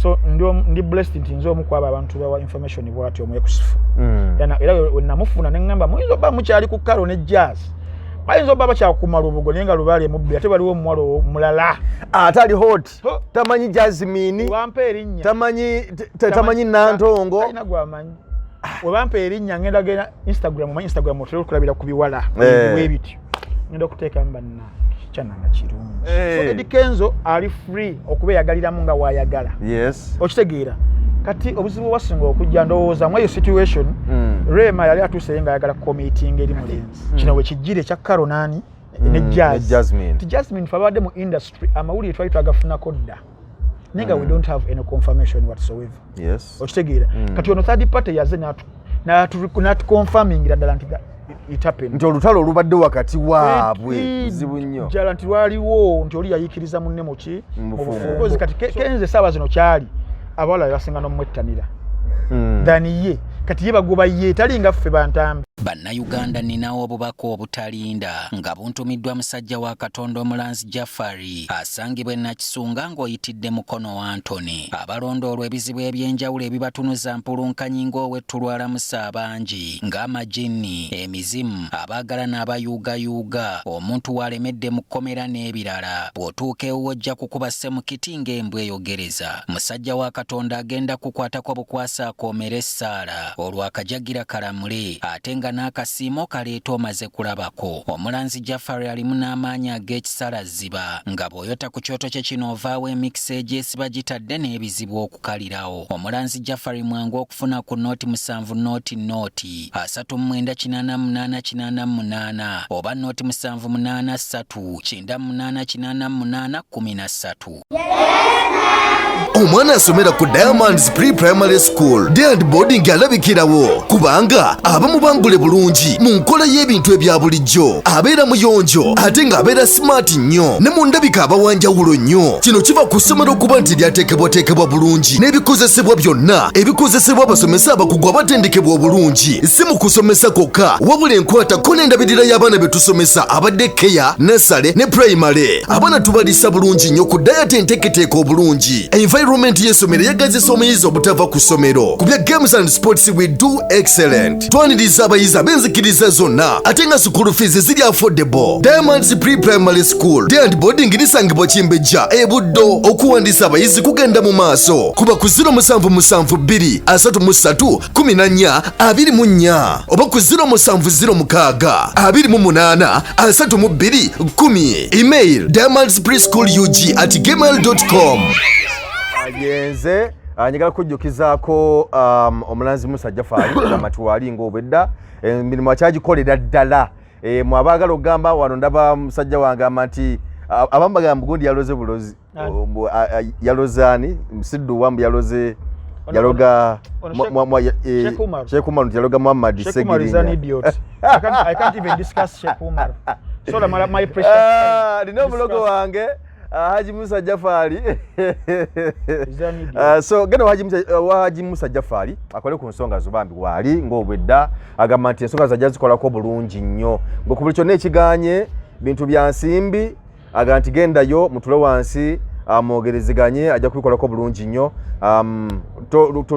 so ndi blessed nti nzo omukwaba abantu bawa information bwati omwekusifu era wenamufuna nengamba mwizo ba mukyali ku karo ne jazz bayinzo baba kya kumala obugo nenga lubali mubbi ate baliwo omwalo mulala atali hot tamanyi Jazmine wampa erinnya tamanyi Nantongo ina gwamanyi webampa erinnya ngenda gena Instagram otero kulabira ku biwala webityo ngenda okuteeka mbanna chananga kirungi so Eddy Kenzo ali free okubeyagaliramu nga wayagala yes okitegeera kati obuzibu wasinga okujja ndowooza mu eyo situation Rema yali atuse nga ayagala committing eri mulenzi kino we kijire kya Karo nani ne Jazmine Jazmine fabade mu industry amawuli twali twagafuna kodda nenga we don't have any confirmation whatsoever yes okitegeera kati ono third party yaze na confirming ddala nti it happened nti olutalo olubadde wakati waabwe zibu nnyo jala nti waliwo nti oli yayikiriza munne muki mubufuzi kati Kenzo saba zino kyali abawala basinga n'omwettanira dani ye kati ye bagoba ye talinga ffe bantambi Bannayuganda ninawo obubaka obutalinda nga buntumiddwa musajja wa Katonda omulanzi Jafari asangibwa Nakisunga ng'oyitidde mukono wa Antony. Abalondoolwa ebizibu ebyenjawulo ebibatunuza mpulunkanyi ng'ow'ettulwala musa abangi ng'amajini, emizimu, abaagala n'abayuugayuuga, omuntu walemedde mu kkomera n'ebirala. Bw'otuuka ewo ojja kukuba ssemukiti ng'embwa eyogereza. Musajja wa Katonda agenda kukwatako bukwasa akoomera essaala olwo akajagira kalamule ate nga n'akasiimo kaleeta omaze kulabako. Omulanzi Jafari alimu n'amaanyi ag'ekisalaziba nga bw'oyota ku kyoto kye kino ovaawo emikisa egyesiba gitadde n'ebizibu okukalirawo. Omulanzi Jafari mwangu okufuna ku nooti 7 nooti 38888 oba nooti 783988813. Omwana asomera ku Diamonds Pre-Primary School Day and Boarding alabikirawo kubanga abamu bangule bulungi mu nkola y'ebintu ebya bulijjo abeera muyonjo ate ng'abeera smart nnyo ne mu ndabika abawanjawulo nnyo. Kino kiva ku ssomero kuba nti lyateekebwateekebwa bulungi n'ebikozesebwa byonna ebikozesebwa abasomesa abakugu abatendekebwa obulungi. Si mu kusomesa kwokka wabula enkwatako n'endabirira y'abaana be tusomesa abadde keya nursery ne primary. Abaana tubalisa bulungi nnyo ku diet enteeketeeka obulungi. Environment y'essomero yagazisa omuyizi obutava ku ssomero. Ku bya games and sports we do excellent. Twaniriza abayizi ab'enzikiriza zonna ate nga school fees ziri affordable. Diamonds Pre-Primary School Day and Boarding lisangibwa Kimbejja e Buddo. Okuwandiisa abayizi kugenda mu maaso kuba ku 0772 oba ku 0706283210. Email diamondspreschoolug@gmail.com. agenze njagala kujjukizaako omulanzi Musa Jafari amatuwali ng'obwedda emirimu akyagikolera ddala mu abaagala okugamba wano ndaba musajja wange nti abamu bagamba gundi yaloze bulozi yalozaani musiddu wambu yaloze yaloga Sheikh Umar yaloga Muhammad Segirinnya. I can't even discuss Sheikh Umar. So my precious lino omulogo wange Haji Musa Jafari. So gano Haji Musa Jafari akole ku nsonga zobambi wali ng'obwedda agamba nti ensonga zajja zikolako bulungi nnyo ng'okubuli kyonna ekiganye bintu bya nsimbi aga nti gendayo mutule wansi amwogerezeganye ajja kubikolako bulungi nnyo.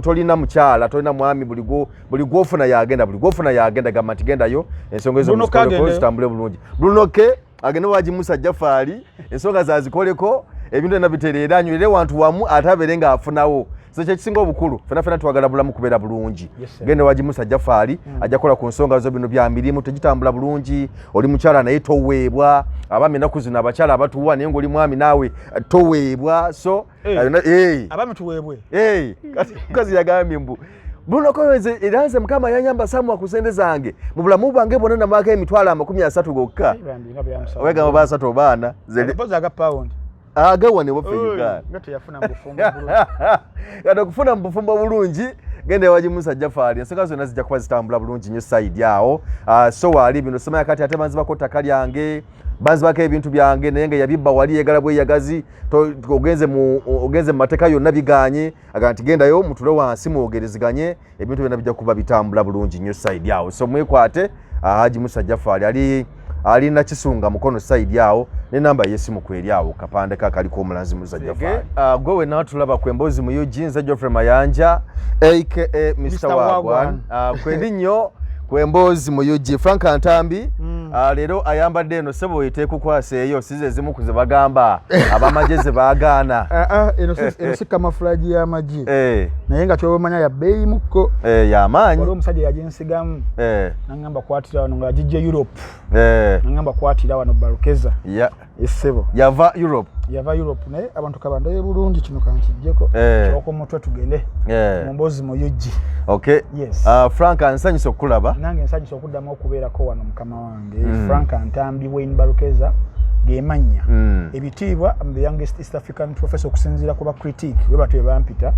Tolina mukyala tolina mwami buli gwofuna yagenda gamba nti gendayo ensonga ezo zitambule bulungi. Bruno agene Haji Musa Jafari ensonga zazikoleko ebintu nabiterera anywere wantu wamu atabere nga afunawo. So kyekisinga obukulu fena twagala bulamu kubeera bulungi. Gende Haji Musa Jafari ajja kola ku nsonga zo bino bya mirimu tegitambula bulungi. Oli mukyala naye toweebwa abami naku zino abakyala abatuwa naye ng'oli mwami naawe toweebwa. So abami tuweebwe kazi yagambye mbu Bruno koze iranze mukama yanyamba samu akusende zange mu bulamu bwange bwonna namaka emitwalo 30 gokka wega mabasa to bana zepoza aga pound agawane wo feyuga ngato yafuna mbufumbo bulungi kada kufuna mbufumbo bulungi gende Haji Musa Jafari ensonga zonna zijja kuba zitambula bulungi nnyo side yawo. So wali bino sema yakati ate banzi bakota kali yange banzi bake ebintu byange naye nga yabibba wali yegala bwe yagazi ogenze mu mateka yonna biganye aganti gendayo mutule wansi mwogerezeganye ebintu byonna bijja kuba bitambula bulungi nnyo side yawo. So mwekwate Haji Musa Jafari ali alina kisunga mukono side yawo ne namba yesimu kweri awo kapande kaliko omulanzi musajja fa gwe we natulaba kwembozi mu Eugene Geoffrey Mayanja aka Mr. Wagwan kwedi nnyo kwembozi mu Eugene Frank Ntambi lero ayambadde eno sebo yitekukwasa eyo size zimu kuzibagamba abamageze bagana eno sika mafulaji ya maji naye nga kyobamanya ya bei muko ya manyi wali omusajja yaginsigamu nangamba kwatira wano nga jijje Europe nangamba kwatira wano balukeza esebo yava Europe naye abantu kabandaye bulungi kino kankijjeko kyoko mutwe tugende mumbozi mu Yuji. Okay. Yes. Frank ansanyisa okulaba nange nsanyisa okuddamu okubeerako wano mukama wange Frank Ntambi Wayne Balukeza gemanya ebitiibwa the youngest East African professor okusinziira kuba critique we batwe bampita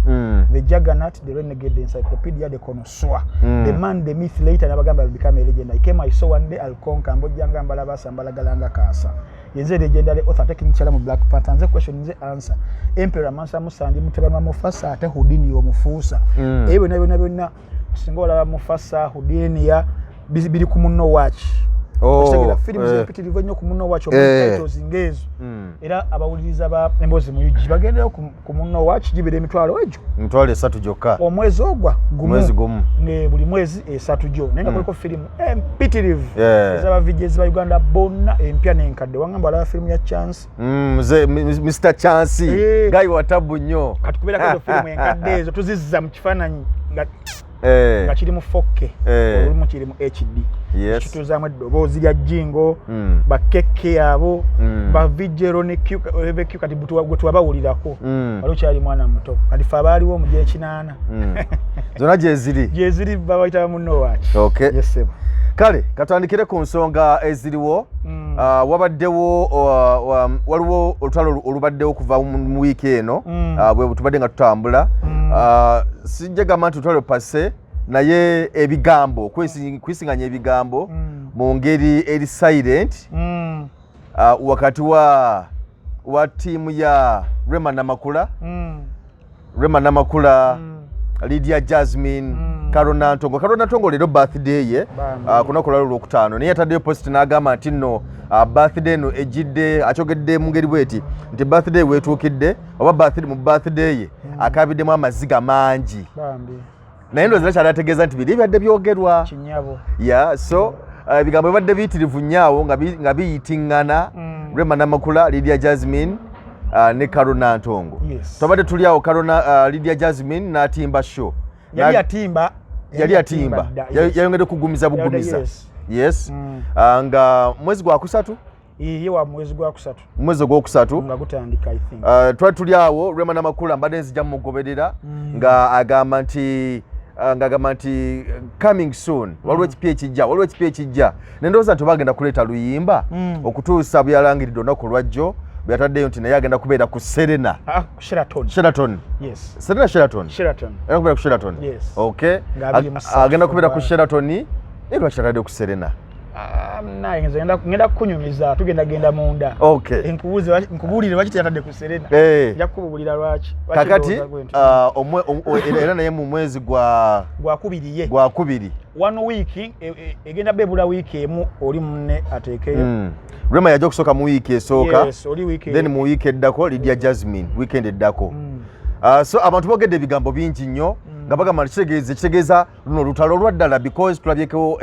the juggernaut the renegade the encyclopedia the connoisseur the man the myth later nabagamba will become a legend. I came I saw one day I'll conquer mbojjanga mbala sambalagalanga kaasa yenze legendary author taking chala mu Black Panther nze question nze answer Emperor Mansa Musandi mutebanwa Mufasa ate Houdini yomufuusa ewe na singola Mufasa Houdini ya bili ku munno watch Oshtegera films empitirivu nnyo ku munno watch titles ngezo era abawuliriza ba embozi mu Yuji bagenda ku munno watch gibere emitwalo ejo mutwalo 3 jokka omwezi ogwa mwezi gumu ne buli mwezi 3 jo nenga kuliko film empitirivu ezaba vijezi ba Uganda bonna empya nenkadde wangamba la film ya Chance Mr. Chance guy watabu nnyo katukubera ko film enkadde ezo tuzizza mu kifananyi nga kiri mu 4K olumu kiri mu HD kituzamu eddoboozi lya jingo bakeke abo ba vigero ne Q kati gwe twabawulirako waliwo kyali mwana muto kati fe abaaliwo omuje ekinana zona gyeziri babayita munno waaki. Okay. Yes sebo. Kale katandikire ku nsonga eziriwo wabaddewo waliwo olutalo olubaddewo kuva mu wiiki eno bwe tubadde nga tutambula sijja gamba nti olutalo pase naye ebigambo kwisinganya ebigambo mu ngeri eri silent wakati wa tiimu ya Rema Nanakula LYDIA Jazmine Karonantongo lero birthday ye kunaku lwalo lwokutaano naye ataddeyo post n'agamba nti nno birthday no ejidde akyogedde mu ngeri bweti nti birthday weetuukidde oba mu birthday ye akabiddemu amaziga mangi naye ndowooza kyali ategeeza nti biri byadde byogerwa kinyabo so ebigambo bibadde biyitirivu nnyawo nga biyitiŋŋana Rema Nanakula LYDIA Jazmine ne Karonantongo twabadde tuli awo LYDIA Jazmine n'atimba show yali atimba yayongedde kugumiza bugumiza nga mwezi gwa kusatu mwezi ogwokusatu nga gutandika I think twali tuli awo Rema Nanakula mbadde nzija mugoberera nga agamba nti coming soon waliwo ekipya ekijja nendowooza nti bagenda kuleeta luyimba okutuusa bwe yalangiridde olunaku lwajjo bwe yataddeyo nti naye agenda kubeera ku Serena Sheraton kubeera ku Sheraton okay agenda kubeera ku Sheraton naye lwaki ataddeyo ku Serena naye ngenda kukunyumiza tugendagenda munda nkubuulire lwaki teyatadde ku Serena nja kukubulira lwaki kakati era naye mu mwezi gwakubiri one week egenda bebula wiiki emu oli munne ateekeyo Rema yajja okusooka mu wiiki esooka then mu wiiki eddako LYDIA Jazmine weekend eddako so abantu boogedde ebigambo bingi nnyo nga bagamba kitegeeza luno olutalo olwaddala because tulabyeko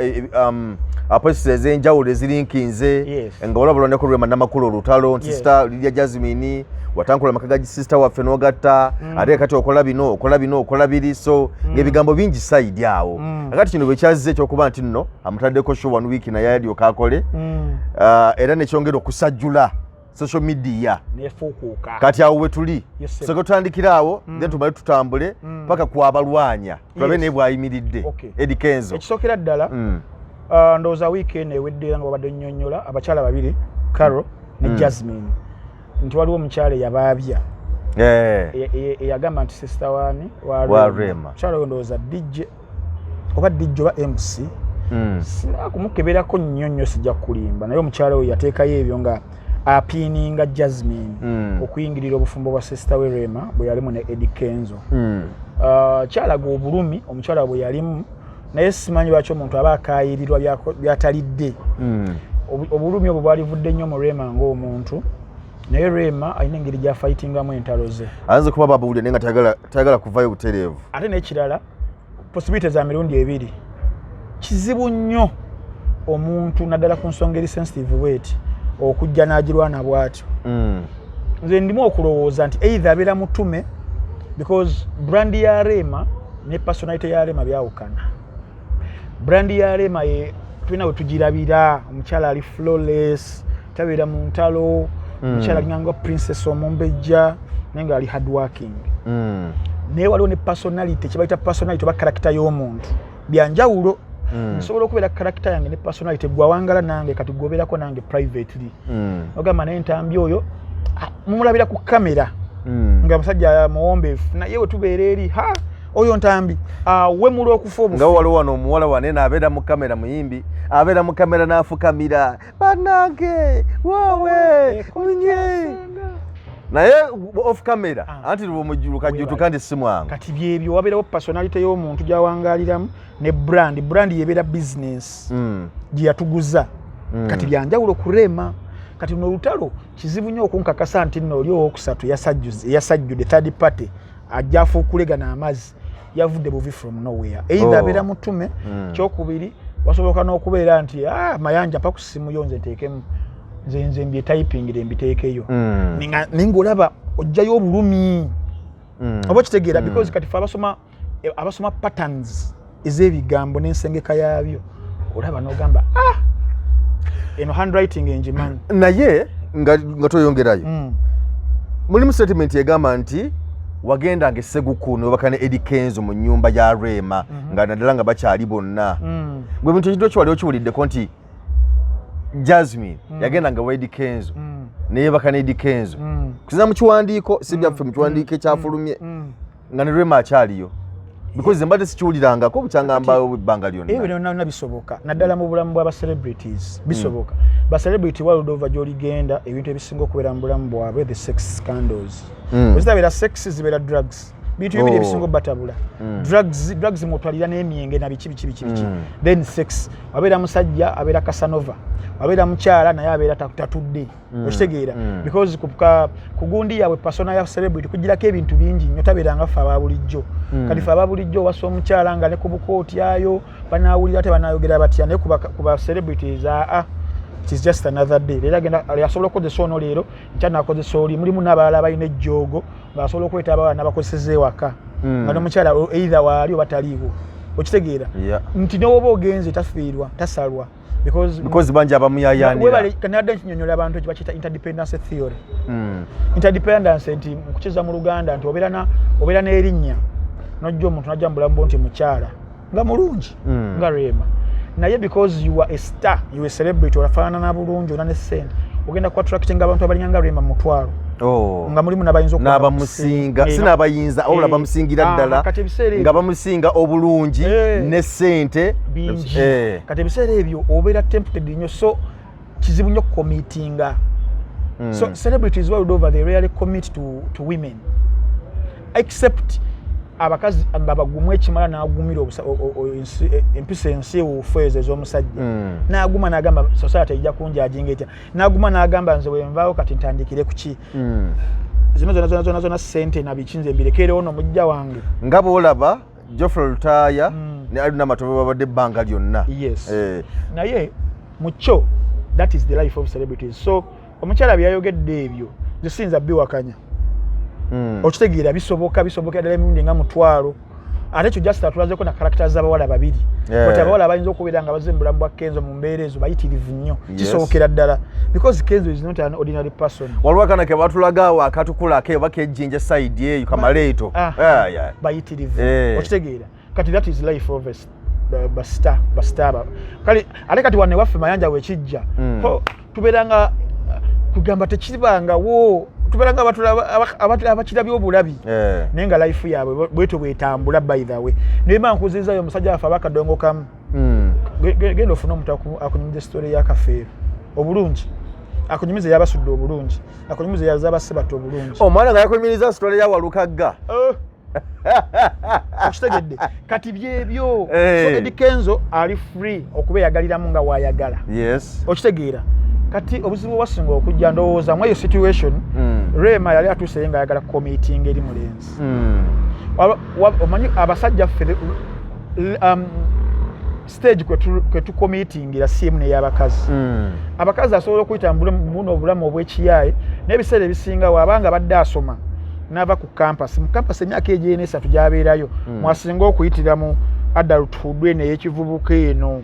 aposita ez'enjawulo ezirinkinze nga olabulondeko Rema Nanakula olutalo nti sister LYDIA Jazmine watankola makaga sister waffe n'ogatta ate kati okola biri so ng'ebigambo bingi side awo akati kino bwe kyazze ekyokuba nti nno amutaddeko show one week naye alyoka akole era nekyongera okusajjula social media nefuukuuka kati awo we tuli soke tutandikira awo then tumale tutambule paka kwabalwanya tulabe naye bw'ayimiridde Eddy Kenzo ekisookera ddala ndowooza wiiki eno ewedde nga babadde nnyonnyola abakyala babiri Carol ne Jazmine nti waliwo omukyala eyabaabya eyagamba nti sister wani wa Rema mukyala oyo ndowooza DJ oba MC sinaakumukeberako nnyo nnyo sijja kulimba naye omukyala oyo yateekayo ebyo nga apiininga Jazmine okuyingirira obufumbo bwa sister we Rema bwe yalimu ne Eddy Kenzo kyalaga obulumi omukyala bwe yalimu naye simanyi lwaki omuntu aba akayirirwa byatalidde obulumi obwo bwalivudde nnyo mu Rema ng'omuntu naye Rema alina engeri gya fightingamu entalo ze ayinza kuba babawulire naye nga tayagala kuvayo butereevu ate n'ekirala possibility za mirundi ebiri kizibu nnyo omuntu naddala ku nsonga eri sensitive bweti okujja n'agirwana bw'atyo nze ndimu okulowooza nti either abeera mutume because brand ya Rema ne personality ya Rema byawukana brand ya Rema tulina we tugirabira omukyala ali flawless tabeera mu ntalo omukyala alinganga princess omumbejja naye nga ali hard working naye waliwo ne personality kyebayita personality oba character y'omuntu byanjawulo nsobola okubeera character yange ne personality gwawangala nange kati gwobeerako nange privately ogamba naye Ntambi oyo mumulabira ku kamera nga musajja muwombeefu naye we tubeera eri oyo Ntambi we muli okufa obufu nga waliwo wano omuwala wanene abeera mu kamera muyimbi abeera mu kamera n'afukamira bannange wowe kunye naye off camera anti lukajjutuka ndi si mwangu kati byebyo wabeerawo personality y'omuntu gyawangaaliramu ne brand yebeera business gye yatuguza kati byanjawulo ku Rema kati no lutalo kizibu nnyo okunkakasa nti nno oli owokusatu yasajjudde third party ajja afuukulegana amazzi yavudde buvi from nowhere either abeera mutume kyokubiri wasoboka n'okubeera nti mayanja mpa ku ssimu yo nze nteekemu nze mbyetayipingire mbiteekeyo ninga olaba ojjayo obulumi oba kitegeera because kati fe abasoma patterns ez'ebigambo n'ensengeka yaabyo olaba n'ogamba eno handwriting enjimanyi naye nga toyongerayo mulimu statement egamba nti wagendanga esseguku nobaka ne Eddy Kenzo mu nnyumba ya Rema nga naddala nga bakyali bonna bwe bintu ekintu ekiwali okiwuliddeko nti Jazmine yagendanga wa Eddy Kenzo neyebaka ne Eddy Kenzo kusinza mu kiwandiiko si byaffe mu kiwandiiko ekyafulumye nga ne Rema akyaliyo because mbadde sikiwulirangako bukyangambaawo ebbanga lyonna ebyo byonna bisoboka naddala mu bulamu bw'aba celebrities bisoboka ba celebrity world over gy'oligenda ebintu ebisinga okubeera mu bulamu bwabwe the sex scandals ezitabeera sex zibeera drugs bintu bibiri ebisinga obbatabula drugs mwotwalira n'emyenge na biki then sex wabeera musajja abeera Casanova wabeera mukyala naye abeera tatudde okitegeera because kugundi yaabwe persona ya celebrity kugirako ebintu bingi nnyo tabeeranga ffe ababulijjo kati ffe ababulijjo wasa omukyala nga ne ku bukooti ayo banaawulira ate banaayogera batya naye kuba celebrities it is just another day leero agenda asobola okukozesa ono leero nkyana akozesa oli mulimu n'abalala balina ejjoogo ngaasobola okweta abaana bakozeseza ewaka nga n'omukyala either waali oba taliiwo okitegeera nti n'oba ogenze tafiirwa tasalwa because bangi abamuyayaanira kanadde nkinyonyola abantu ekibakiyita interdependence theory interdependence nti mukukiza mu Luganda nti obeera n'erinnya nojja omuntu najja mu bulamu nti mukyala nga mulungi nga Rema naye because you are a star you are a celebrity olafaanana na bulungi olina ne ssente ogenda ku attracting abantu abalinganga Rema mu mutwalo nga mulimu n'abayinza n'abamusinga si n'abayinza ola bamusingira ddala nga bamusinga obulungi ne ssente bingi kati ebiseera ebyo obeera tempted nnyo so kizibu nnyo committinga so celebrities world over they rarely commit to women except abakazi nga bagumu ekimala n'agumira empisa ensi ewufu ez'omusajja n'aguma n'agamba society ejja kunjajinga etya n'aguma n'agamba nze wenvaawo kati ntandikire ku ki zino zona ssente na biki nze mbirekerewo n'omujja wange nga bw'olaba Geoffrey Lutaaya ne Alina Matobe babadde ebbanga lyonna yes naye mu kyo that is the life of celebrities so omukyala byayogedde ebyo nze siyinza biwakanya okitegeera bisoboka ddala emirundi nga mutwalo ate ekyo just atulazeko na characters z'abawala babiri oti abawala bayinza okubeera nga bazze mu bulamu bwa Kenzo mu mbeera ezo bayitirivu nnyo kisobokera ddala because Kenzo is not an ordinary person waliwo akana ke batulagaawo akatukulako oba kejjinja side eyo kamaleeto bayitirivu okitegeera kati that is life of bastar ate kati wane waffe mayanja wekijja tubeeranga kugamba tekibangawo tubeeranga abakirabya obulabi naye nga life yaabwe bwetyo bwetambula by the way naye mankuzizaayo omusajja waffe abakadongokamu genda ofune omuntu akunyumiza story yakafeero obulungi akunyumiza yabasudde obulungi akunyumiza yazabasebata obulungi omwana nga yakunyumiriza story yawalukagga Okitegedde kati byebyo so Eddy Kenzo ali free okubeyagaliramu nga wayagala. Yes. Okitegeera kati obuzibu wasinga okujja ndowooza mu eyo situation Rema yali atuuse nga ayagala committing eri mulenzi. Omanyi abasajja ffe stage kwe tu committing la simu ne y'abakazi. Abakazi asobola okuyita muno obulamu obw'ekiyaye n'ebiseera ebisinga wabanga badde asoma n'ava ku campus. Mu campus emyaka egy'ena esatu gy'abeerayo mwasinga okuyitira mu adulthood n'eyekivubuka eno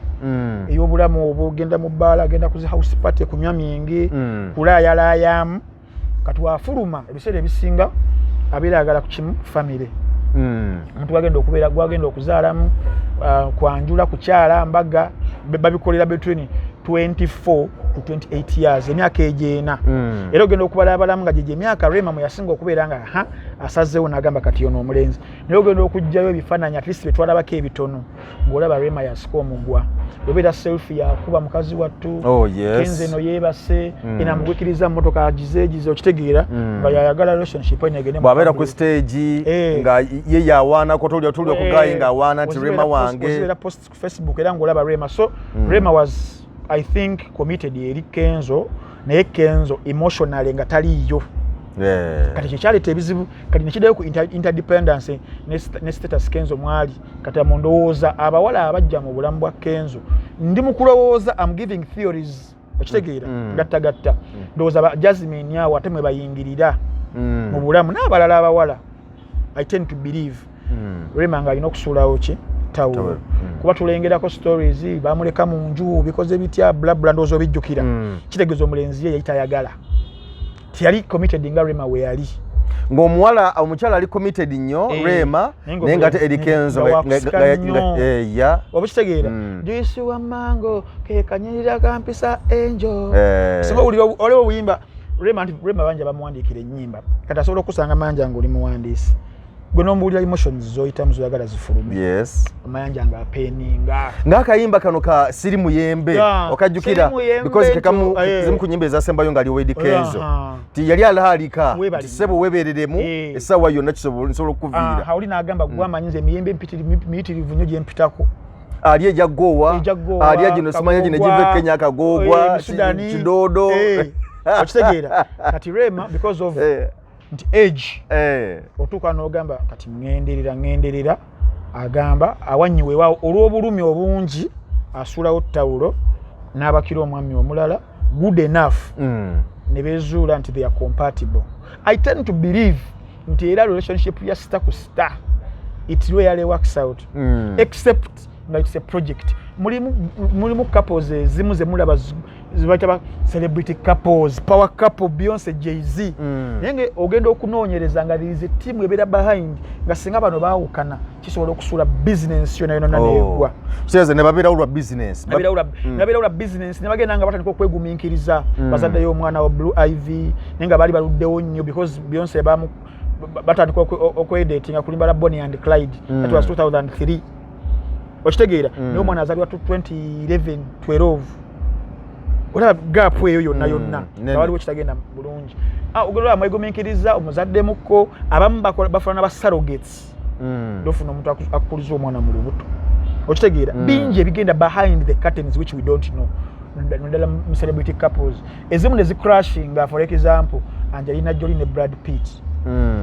ey'obulamu obugenda mu bbaala agenda kuzi house party kunywa mingi kulaayalaayamu kati wafuluma ebiseera ebisinga abeera agala ku kimu family. Omuntu gwagenda okuzaalamu kwanjula kukyala mbaga babikolera between 24 to 28 years emyaka egy'ena. Era ogenda okubalabalamu nga gyegyo emyaka Rema mwe yasinga okubeera nga asazeewo n'agamba kati ono omulenzi. Naye ogenda okugjayo ebifaananyi at least betwalabako ebitono ng'olaba Rema yasika omugwa. Obeera selfie yakuba mukazi wattu Kenzo eno yeebase ena mugwikiriza mu mmotoka agizeegize okitegeera nga yayagala relationship eno egende bw'abeera ku stage nga ye yawaanako tuli okugayi ng'awaana nti Rema wange ozibeera post ku Facebook era ng'olaba Rema. So Rema was I think committed eri Kenzo naye Kenzo emotionally nga taliyo. Kati kyaleeta ebizibu kati nekiddayo ku interdependence ne status Kenzo mwali kati amondowooza abawala abajja mu bulamu bwa Kenzo ndi mu kulowooza I'm giving theories okitegeera gattagatta ndowooza Jazmine awo ate mwe bayingirira mu bulamu n'abalala abawala I tend to believe Rema nga alina okusuulawo ki tawulo kuba tulengerako stories bamuleka mu nju bikoze bitya blabla ndowooza obijjukira kitegeeza omulenzi ye yali tayagala tiyali committed nga Rema we yali ng'omuwala omukyala ali committed nnyo Rema naye nga ate Eddy Kenzo obukitegeera juisi wa mango kekanyirira kampisa angel singa oliwo obuyimba Rema banja bamuwandiikira ennyimba kati asobola okusanga manja ng'oli muwandiisi gwe n'omuwulira emotions zoyitamu zoyagala zifulume amayanja nga apeninga ng'akayimba kano ka siri muyembe okajjukira because kekamu zimu ku nnyimba ezasembayo ng'aliwo Eddy Kenzo ti yali alaalika ti ssebo weebereremu essaawa yonna kisobola okuviira oli n'agamba gwamanyiza emiyembe miyitirivu nnyo gye mpitako ali ejaggowa ali agino simanya gino egiva e Kenya akagoogwa kidoodo okitegeera kati Rema because of nti age otuuka n'ogamba kati ngenderera agamba awannyiwe waawo olw'obulumi obungi asuulawo ttawulo n'abakira omwami omulala good enough ne beezuula nti they are compatible. I tend to believe nti era relationship ya star ku star it really works out except nga it's a project. Mulimu couples ezimu ze mulaba zibayita celebrity couples, power couple, Beyonce, Jay-Z. Naye ogenda okunoonyereza nga there is a team ebeera behind nga singa bano baawukana kisobola okusuula business yonna neegwa. Kireze ne babeera olwa business. Babeera olwa business ne bagenda nga batandika okwegumiikiriza bazaddeyo omwana wa Blue Ivy naye nga baali baluddewo nnyo because Beyonce batandika okwedatinga kulimbala Bonnie and Clyde. That was 2003. Okitegeera naye omwana azaalibwa 2011-12 olaba gaapu eyo yonna nga waliwo kitagenda bulungi. Ogenda amwegumiikiriza omuzaddemuko abamu bafaanana ba surrogates ndofuna omuntu akukuliza omwana mu lubuto. Okitegeera bingi ebigenda behind the curtains which we don't know. Naddala mu celebrity couples ezimu ne zicrashinga for example Angelina Jolie ne Brad Pitt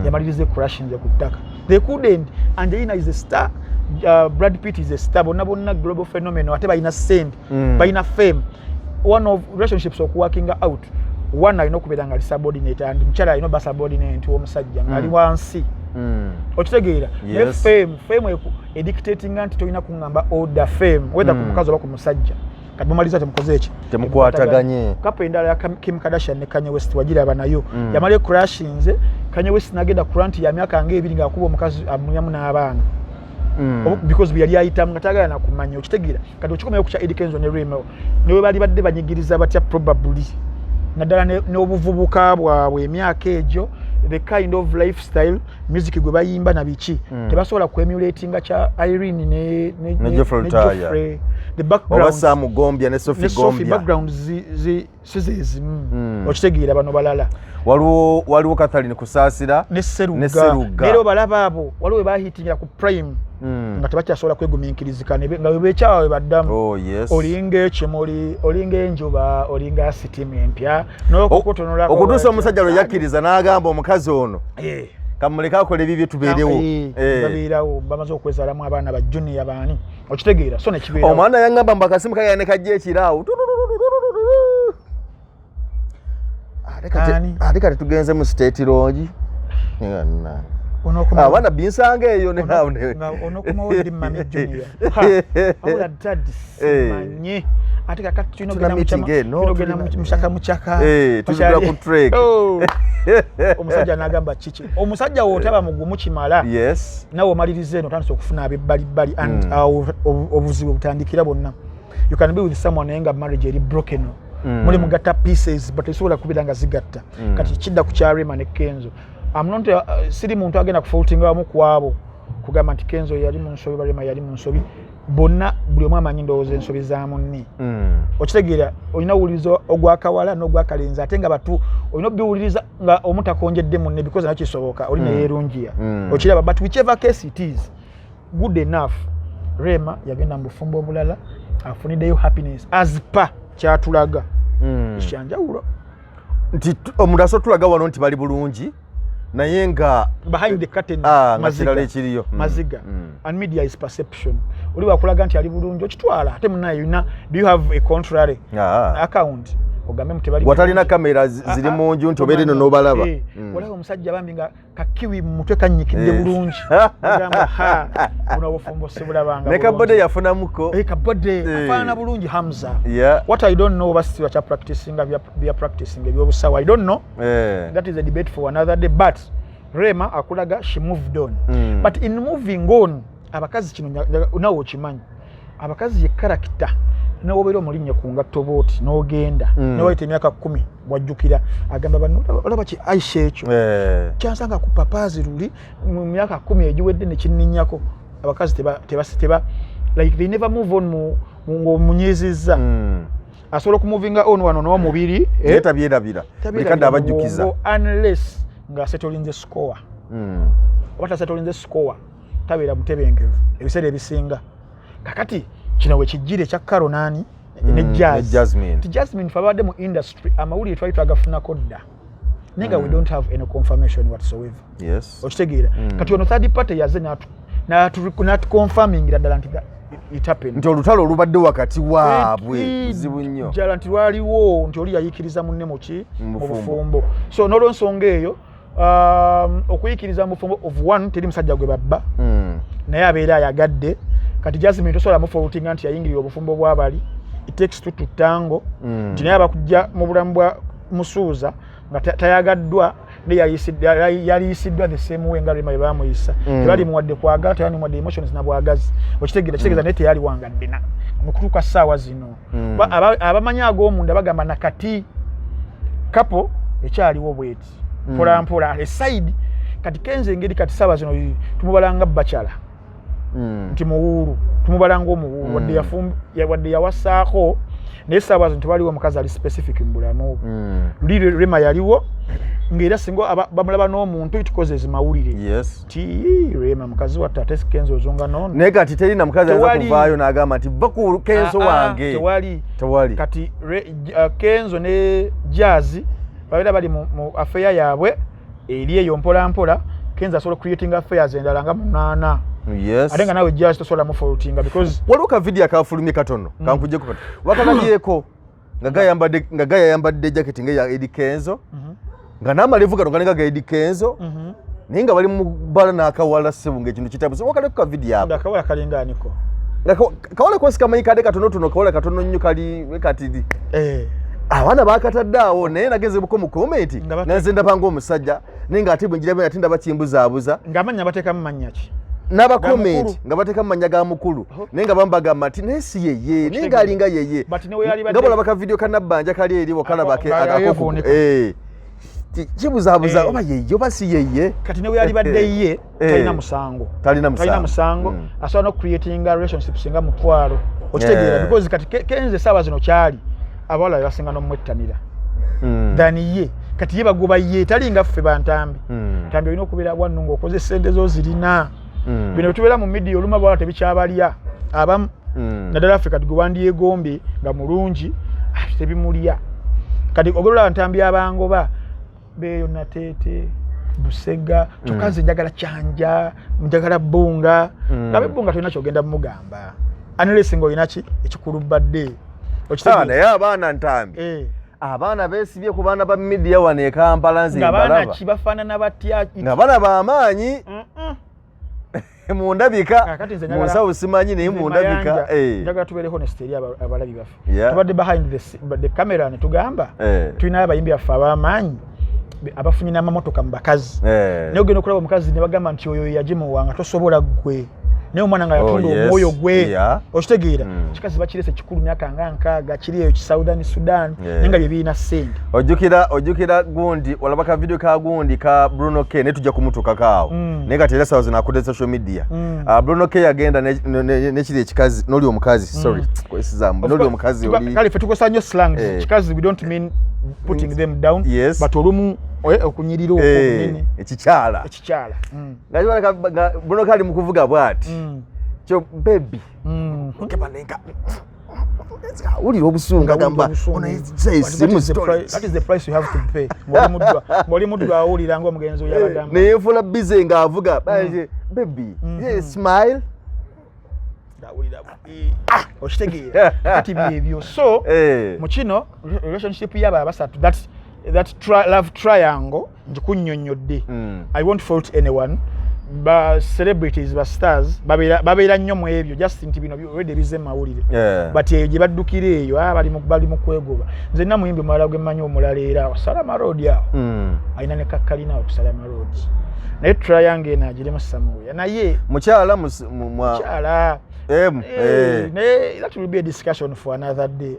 yamaliriza crashing ku ttaka. They couldn't. Angelina is a star, Brad Pitt is a star, bonna global phenomenon ate balina send balina fame. One of relationships of working out one alina okubeera nga ali subordinate and mukyala alina ba subordinate w'omusajja nga ali wansi. Okitegeera ne fame edictating nti tolina kuŋŋamba order fame whether ku mukazi oba ku musajja kati mumaliza temukoze eki temukwataganye. Kapo endala ya Kim Kardashian ne Kanye West wagiraba nayo yamale crashinze Kanye West nagenda kuranti ya myaka ng'ebiri ng'akuba omukazi amunyamu n'abaana because yali ayitamu nga tagala nakumanya. Okitegeera kati okikomyeyo ku kya Eddy Kenzo ne Rema ne bali badde banyigiriza batya probably naddala n'obuvubuka bwabwe emyaka egyo the kind of lifestyle music gwe bayimba na biki tebasobola kuemulatinga kya Irene ne Geoffrey the background oba Sam Gombia ne Sophie background sizezi okitegeera bano balala waliwo Catherine Kusaasira ne Seruga nero balaba abo waliwo bahitingira ku prime nga tebakyasobola kwegumiikirizika nga webekyawa webaddamu olinga ekimuli olinga enjuba olinga asitimu empya n'okukutunulako okutuusa omusajja lwe yakkiriza n'agamba omukazi ono kamuleka akola ebibyo tubeerewo babeerawo bamaze okwezaalamu abaana ba juniya baani okitegeera so nekibeerawo omwana yaŋŋamba mbu akasimu kagenda ne kajja ekiraawo ate kati tugenze mu state lodge abaana binsanga eyo onokumawulidde mumami juniya awula dadi simanye ate kakati tulina mukyaka tuzula ku trek omusajja n'agamba kiki omusajja wootaba mugumu kimala nawe omaliriza eno otandise okufuna abebbalibbali and obuzibu butandikira bonna you can be with someone naye nga marriage eri broken muli mugatta pieces but esobola kubira nga zigatta kati kidda ku kya Rema ne Kenzo siri muntu agenda kufaultinga wamu kwabo kugamba nti Kenzo yali mu nsobi Rema yali mu nsobi bonna buli omu amanyi ndowooza ensobi za munne okitegeera olina owuliriza ogwakawala n'ogwakalenzi ate nga batu olina obiwuliriza nga omutakonjedde munne because nakisoboka oli neyeerungiya okiraba but whichever case it is good enough Rema yagenda mu bufumbo obulala afuniddeyo happiness as per kyatulaga ekyanjawulo nti omuntu asotulaga wano nti bali bulungi naye nga behind the curtain maziga and media is perception oli wakulaga nti ali bulungi okitwala ate munaye do you have a contrary account ogambe mutebali watalina kamera ziri mu nju nti obeere no n'obalaba olaba omusajja bambi nga kakiwi mu mutwe kannyikidde bulungi agamba buno obufumbo sibulabanga ne kabode yafunamuko kabode afaanana bulungi Hamza what I don't know basi wacha practicing bya practicing ebyobusawa I don't know that is a debate for another day but Rema akulaga she moved on but in moving on abakazi kino nawo okimanyi abakazi ye character n'obeera omulinnye ku ngatto booti n'ogenda n'owayita emyaka 10 wajjukira agamba bano olaba ki Aisha ekyo kyansanga ku papaazi luli mu myaka 10 egiwedde ne kinninnyako abakazi teba like they never move on ng'omunyizizza asobola okumuvinga on wano n'omubiri tabyerabira buli kadde abajjukiza unless nga setolinze score oba tasetolinze score tabeera mutebenkevu ebiseera ebisinga kakati kino we kijjire kya Karo nani ne Jazmine Jazmine fabadde mu industry amawulire twali twagafunako dda nenga we don't have any confirmation whatsoever okitegeera kati ono third party yaze not confirming ddala nti it happened nti olutalo olubadde wakati waabwe buzibu nnyo jala nti lwaliwo nti oli yayikiriza munne mu bufumbo so n'olwensonga eyo okuyikiriza mu bufumbo of one teri musajja gwe babba naye abeera ayagadde kati Jazmine tosobola mufaultinga nti yayingirira obufumbo bw'abali it takes two to tango nti naye abakujja mu bulamu bwa musuuza nga tayagaddwa ne yaliyisiddwa the same way nga Rema bamuyisa tebali muwadde kwagala tebali muwadde emotions na bwagazi okitegeeza naye teyali wangadde na mukutuuka ssaawa zino abamanyi ag'omunda bagamba nakati kapo ekyaliwo bweti mpolampola eside kati Kenzo engeri kati ssaawa zino tumubalanga bakyala nti muwuulu tumubalanga omuwuulu wadde yawasaako naye ssaawa zino tewaliwo omukazi ali specific mu bulamu luli Rema yaliwo ng'era singa bamulaba n'omuntu it causes mawulire ti Rema mukazi watte ate Kenzo ozunga noono naye kati terina mukazi aza kuvaayo n'agamba nti va ku Kenzo wange tewali kati Kenzo ne Jazzy babeera bali mu affaire yaabwe eri eyo mpolampola Kenzo asobola creating affairs endala nga munaana ate nga nawe Jazzy tosobola mufaultinga because waliwo ka video akafulumye katono kankujjeko katono wakalabyeko nga gayambadde jacket nga ya Eddy Kenzo nga n'amalevu gano galinga ga Eddy Kenzo naye nga bali mu bbala n'akawala ssebo ng'ekintu kitabuze wakaleko ka video ako akawala kalingaaniko kawala kosi kamanyi kade katonotono kawala katono nnyo kali wekatidi abaana bakatadde awo naye nagezebuko mu komenti nanze ndabanga omusajja naye nga ate bwe njirabe ate ndabakimbuzaabuza ng'amannya bateekamu mannya ki n'abakomenti nga bateekamu mannya ga mukulu naye nga bambagamba nti naye si yeye naye ng'alinga yeye nga bolaba ka video kanabbanja kali eri wakalabake akakofu kibuzaabuza oba yeye oba si yeye kati ne we yali badde ye talina musango asobola n'okucreatinga relationships nga mutwalo okitegeera because kati Kenzo essaawa zino kyali abawala be basinga n'omwettanira dani ye kati ye bagoba ye talinga ffe bantambi tambi olina okubeera bwannu ng'okoze sente zo zirina bino tubeera mu media oluma bwala tebikyabalya abamu naddala Africa tugwandye gombe nga mulungi tebimulya kati ogolola Ntambi abangoba beyo natete Busega tukaze njagala kyanja njagala bunga ngabe bunga tulina kyogenda mugamba unless ngo inachi ekikulu badde okitana ya abaana Ntambi abaana besibye ku baana ba media wane Kampala nzi balaba abaana kibafaanana batya ngabana baamaanyi mundabika musa usimanyi ne mundabika njagala tubeere honest eri abalabi baffe tubadde behind the camera ne tugamba tulina abayimbi baffe ab'amaanyi abafunye n'amamotoka mu bakazi naye ogenda okulaba omukazi ne bagamba nti oyo yagimuwanga tosobola gwe naye omwana nga yatunda omwoyo gwe okitegeera kikazi bakirese kikulu myaka nga nkaaga kiri eyo Southern Sudan naye nga bye birina ssente ojjukira gundi olaba ka video ka gundi ka Bruno K ne tujja kumutuka kaawo naye kati era sawa zinakutte social media Bruno K yagenda ne kiri ekikazi n'oli omukazi sorry kwesizamu n'oli omukazi oli kale fe tukosa nnyo slang kikazi we don't mean putting them down but olumu okunyirira okunene ekikyala ngajibana Bruno kali mukuvuga bwati kyo baby okebanenga uli obusunga gamba ona say simu story that is the price you have to pay moli muddu awulira ngo omugenzi oyabagamba ne yefula busy nga avuga baby smile awulira okitegeera kati byebyo so mu kino relationship yaba abasatu that love triangle njikunnyonnyodde I won't fault anyone ba celebrities ba stars babeera nnyo mu ebyo just nti bino already bize mawulire but gye baddukira eyo bali mu kwegoba nze nina muyimbi mulala gwe mmanyi omulala era Salama Road awo alina ne kakkalina awo ku Salama Road naye triangle eno agiremu Samuya naye mukyala that will be a discussion for another day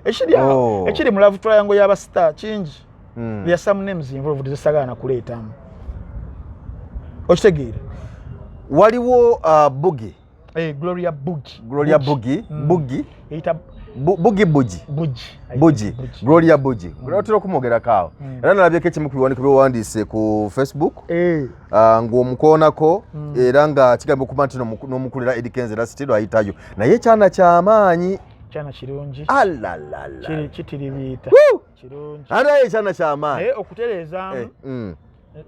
ekiri mu love triangle y'aba star kingi there are some names involved zisagana kuleetamu okitegeera waliwo Bugi Gloria Bugi eita Bugi Gloria Bugi otera okumwogera kaawo era nalabyeko ekimu ku biwandiiko byewandiise ku Facebook ng'omukoonako era nga kigamba okuba nti n'omukulira Eddy Kenzo era sitiro ayitayo naye ekyana ky'amaanyi kyana kirungi kitiribiita kirungi anaye ekyana ky'amaanyi naye okutereezaamu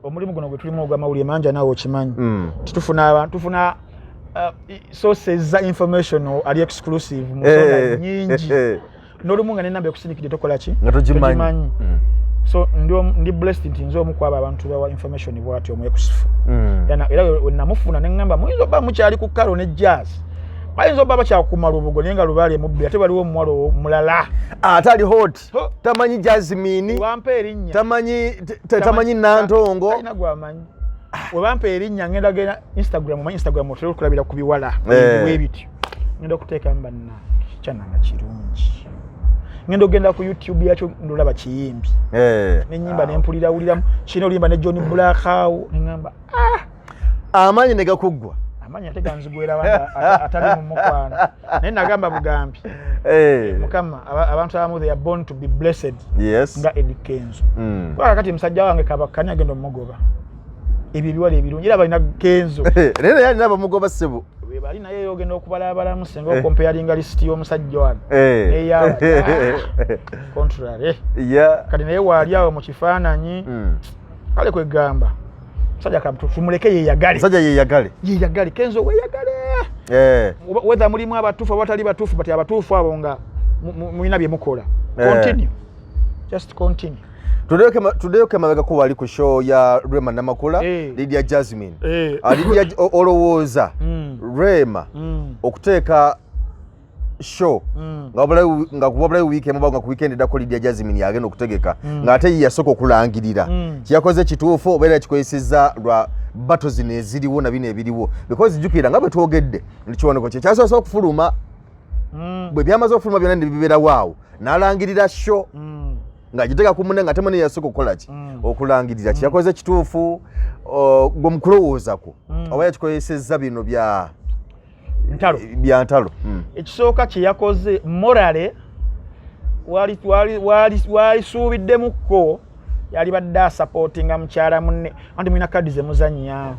omulimu guno gwe tulimu ogw'amawulire manja naawe okimanyi tufuna sources za information ali exclusive mu nsonga nyingi n'olumu nga n'enamba ekusindikidde tokola ki nga togimanyi so ndi blessed nti nze omu kwabo abantu bawa information bw'ati omwekusifu era we namufuna ne ŋŋamba muyinza obba mukyali ku kalo ne jazz bayinza obba bakyakumala obugo naye nga lubaali emubbi ate waliwo omuwala omulala atali hot tamanyi Jazmine wampa erinnya tamanyi Nantongo talina gwamanyi webampa erinnya ngenda genda Instagram otera okulabira ku biwala webityo ngenda okuteekamu banna kyananga kirungi ngenda ogenda ku YouTube yakyo ndolaba kiyimbi n'ennyimba nempulirawuliramu kino olimba ne John Black awo neŋŋamba amaanyi ne gakuggwa amaanyi ate ganzigwera atali mu mukwano naye nagamba bugambi mukama abantu abamu they are born to be blessed nga Eddy Kenzo kakati musajja wange kabakani agenda omugoba ebyo ebiwala ebirungi era balina Kenzo naye yalina abamugoba ssebo bali naye ogenda okubalabalamu singa okomparinga lisiti y'omusajja wano eyawa contrary kati naye waali awo mu kifaananyi kale kwegamba musajja kamutu tumuleke yeyagale Kenzo weyagale whether mulimu abatuufu abatali batuufu bati abatuufu abo nga mulina bye mukola just continue tuddeyo mabega ko wali ku show ya Rema Nanakula LYDIA Jazmine LYDIA olowooza Rema okuteeka show nga kubabulayo weekend nga ku weekend dako LYDIA Jazmine yagenda okutegeka ng'ate yasooka okulangirira kiyakoze kituufu obeera kikozesezza lwa battles neziriwo na bino ebiriwo because jjukira nga bwe twogedde ntikiwoneko kye kyasoose okufuluma bwe byamaze okufuluma byonna ne bibeera waawo n'alangirira show nga jiteka kumune nga temane yasoko kola ki okulangirira kiyakoze kituufu gwomukulowoozako oba yakikoyesezza bino bya ntalo ekisooka kye yakoze morale wali suubiddemukko yali badde supportinga mukyala munne anti mulina kadi ze muzannya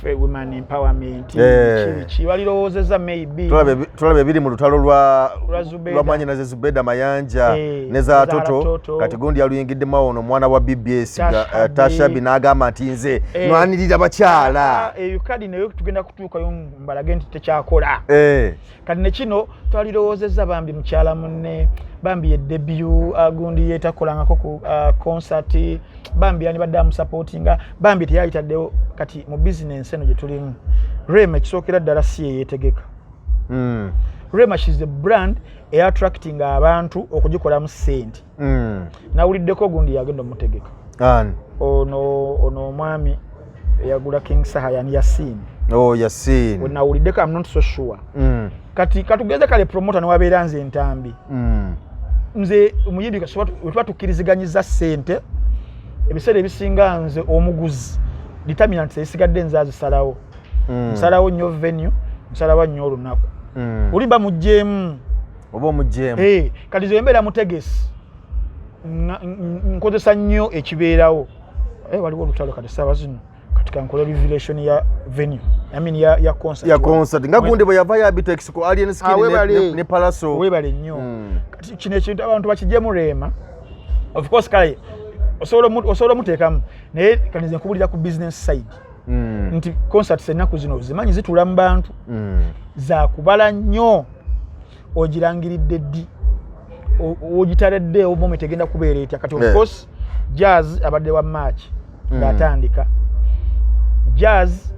women empowerment walirowoozezza maybe tulabe biri mu lutalo lwa mwanyi na Zubeda Mayanja ne za Toto kati gundi yaluyingiddemu ono omwana wa BBS Tashabi n'agamba nti nze nwanirira bakyala eyo kadi nayo tugenda kutuukayo mbalage nti tekyakola kati ne kino twalirowoozezza bambi mukyala munne bambi ye debut gundi yetakolangako ku concert bambi yani badde amusupportinga bambi teyayitaddewo kati mu business eno gye tulimu Rema kisookera ddala si ye yeetegeka Rema she's a brand attracting abantu okugikolamu ssente nawuliddeko gundi yagenda omutegeka ono omwami eyagula King Sahayan Yasin Yasin nawuliddeko I'm not so sure kati katugeze kale promoter ne wabeera nze Ntambi nze omuyimbi wetuba tukkiriziganyizza ssente ebiseera ebisinga nze omuguzi determinant esigadde nze azisalawo nsalawo nnyo venue nsalawo nnyo olunaku olimba mugjeemu oba omugjeemu kati ze mbeera mutegesi nkozesa nnyo ekibeerawo waliwo olutalo kati saawa zino katika nkola revelation ya venue ya concert nga gundi bwe yava ya Bitex ko alien skin ne Palaso webale nnyo kati kino ekintu abantu bakijjemu Rema of course kale osobola muteekamu naye kanize nkubulira ku business side nti concert ennaku zino zimanyi zitula mu bantu za kubala nnyo ogirangiridde ddi ogitaledde moment egenda kubeera etya kati of course jazz abadde wa March ng'atandika jazz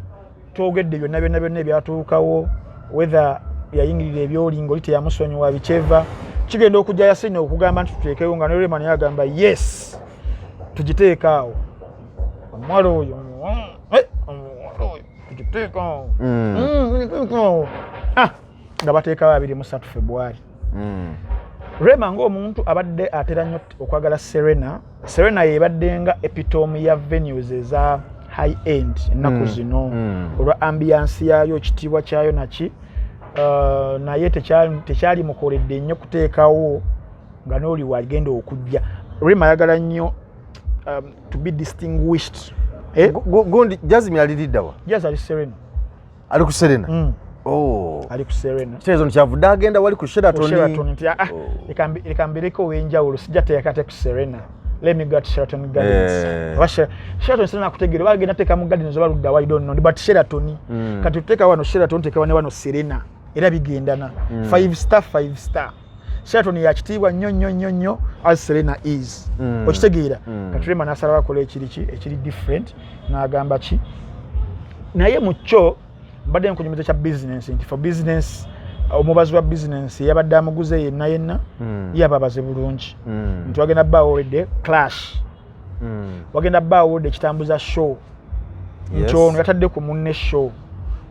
twogedde byonna ebyatuukawo whether yayingirira ebyolingo li teyamusonyiwa bikyeva kigenda okujja Yasin okugamba nti tuteekewo nga ne Rema naye agamba yes tugiteekaawo omwalo oyo tugiteekaawo nga bateekawo 23 February Rema ng'omuntu abadde atera nnyo okwagala Serena yebadde nga epitome ya venues eza high end ennaku zino olwa ambiance yayo ekitiibwa kyayo naki naye tekyali mukoledde nnyo kuteekawo nga n'oli wagenda okujja Rema ayagala nnyo to be distinguished gundi Jazmine aliddawa Jazz ali Serena ali ku Serena ali ku Serena kitezo nkyavudde agenda wali ku Sheraton nti ekambireko wenjawulo sijja teekate ku Serena let me go to Sheraton Gardens Sheraton Serena kutegere bagenda teeka mu Gardens oba ludda I don't know but Sheraton kati tuteeka wano Sheraton teeka wano Serena era bigendana 5 star Sheraton ya kitiibwa nnyo as Serena is okitegeera kati Rema n'asala bakola ekiri different n'agamba ki naye mu kyo mbadde nkunyumiza kya business nti for business omubazi wa business yabadde amuguze yenna yababaze bulungi nti wagenda bbaawo olwedde clash wagenda bbaawo olwedde ekitambuza show nti ono yatadde ku munne show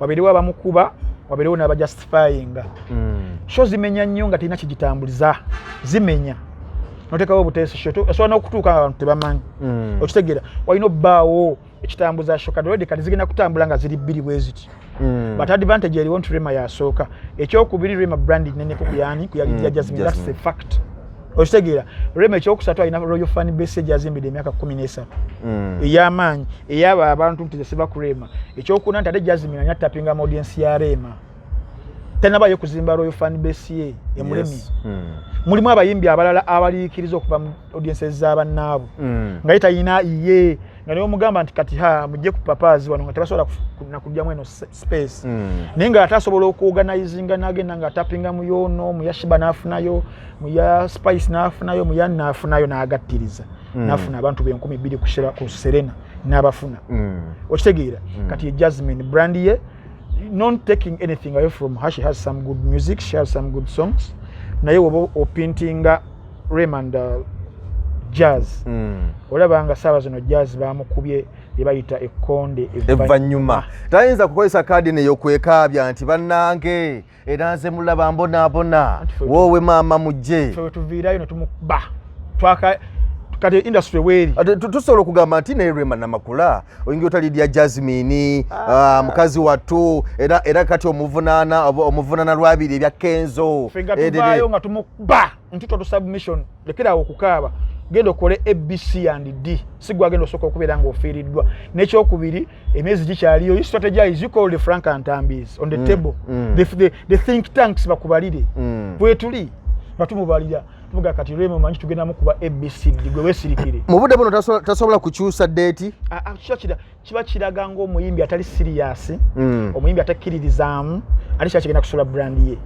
wabiriwo abamukuba wabiriwo n'abajustifyinga show zimenya nnyo nga terina kigitambuliza zimenya notekawo obuteesi show osobola n'okutuuka nga abantu tebamanyi okitegeera walina obbaawo ekitambuza show kati olwedde kati zigenda kutambula nga ziri bbiri bwe ziti but advantage eriwo nti Rema yasooka ekyokubiri Rema brand nene kuyagirya Jazmine that's a fact okitegeera Rema ekyokusatu alina royal fan base gyazimbidde emyaka 13 ey'amaanyi eyabo abantu nti zesiba ku Rema ekyokuna nti ate Jazmine alina tapinga mu audience ya Rema tenabayo kuzimba royal fan base ye emulemi mulimu abayimbi abalala abaliikiriza okuva mu audiences z'abannaabo nga ye talina iye nga niwo mugamba nti kati mujje ku papaazi wano nga tebasobola nakugyamu eno space naye nga atasobola okuorganizinga n'agenda nga atapinga mu yono mu yashiba n'afunayo mu ya spice n'afunayo mu ya n'afunayo n'agattiriza n'afuna abantu 200 ku Serena n'abafuna okitegeera kati ye Jazmine brand ye not taking anything away from her. She has some good music, she has some good songs. Naye wobo opintinga Rema and jazz. Olabanga saawa zino jazz bamukubye ebayita ekkonde evanyuma. Tayinza kukozesa kadi ne yokwekabya nti bannange eranze mulaba mbona wowe mama mujje. Fe tuviirayo ne tumuba. Twaka kati industry weri tusobola okugamba nti ne Rema Nanakula oyingira otaliDIA Jazmine mukazi watu era kati omuvunana lwabiri ebya Kenzo fenga tuvayo nga tumuba ntito to submission lekera okukaaba gendo kole ABC and D sigwa gendo soko okubeera nga ofiiriddwa n'ekyokubiri emyezi gikyaliyo you strategize you call the Frank and Tambis on the table the think tanks bakubalire bwetuli batumubalira tuvuga kati Rema manyi tugenda mu kuba ABCD gwe wesirikire mu budde buno tasobola kukyusa date kiba kiraga ngo omuyimbi atali serious omuyimbi atakkiririzaamu ali kyakigenda kusola brand ye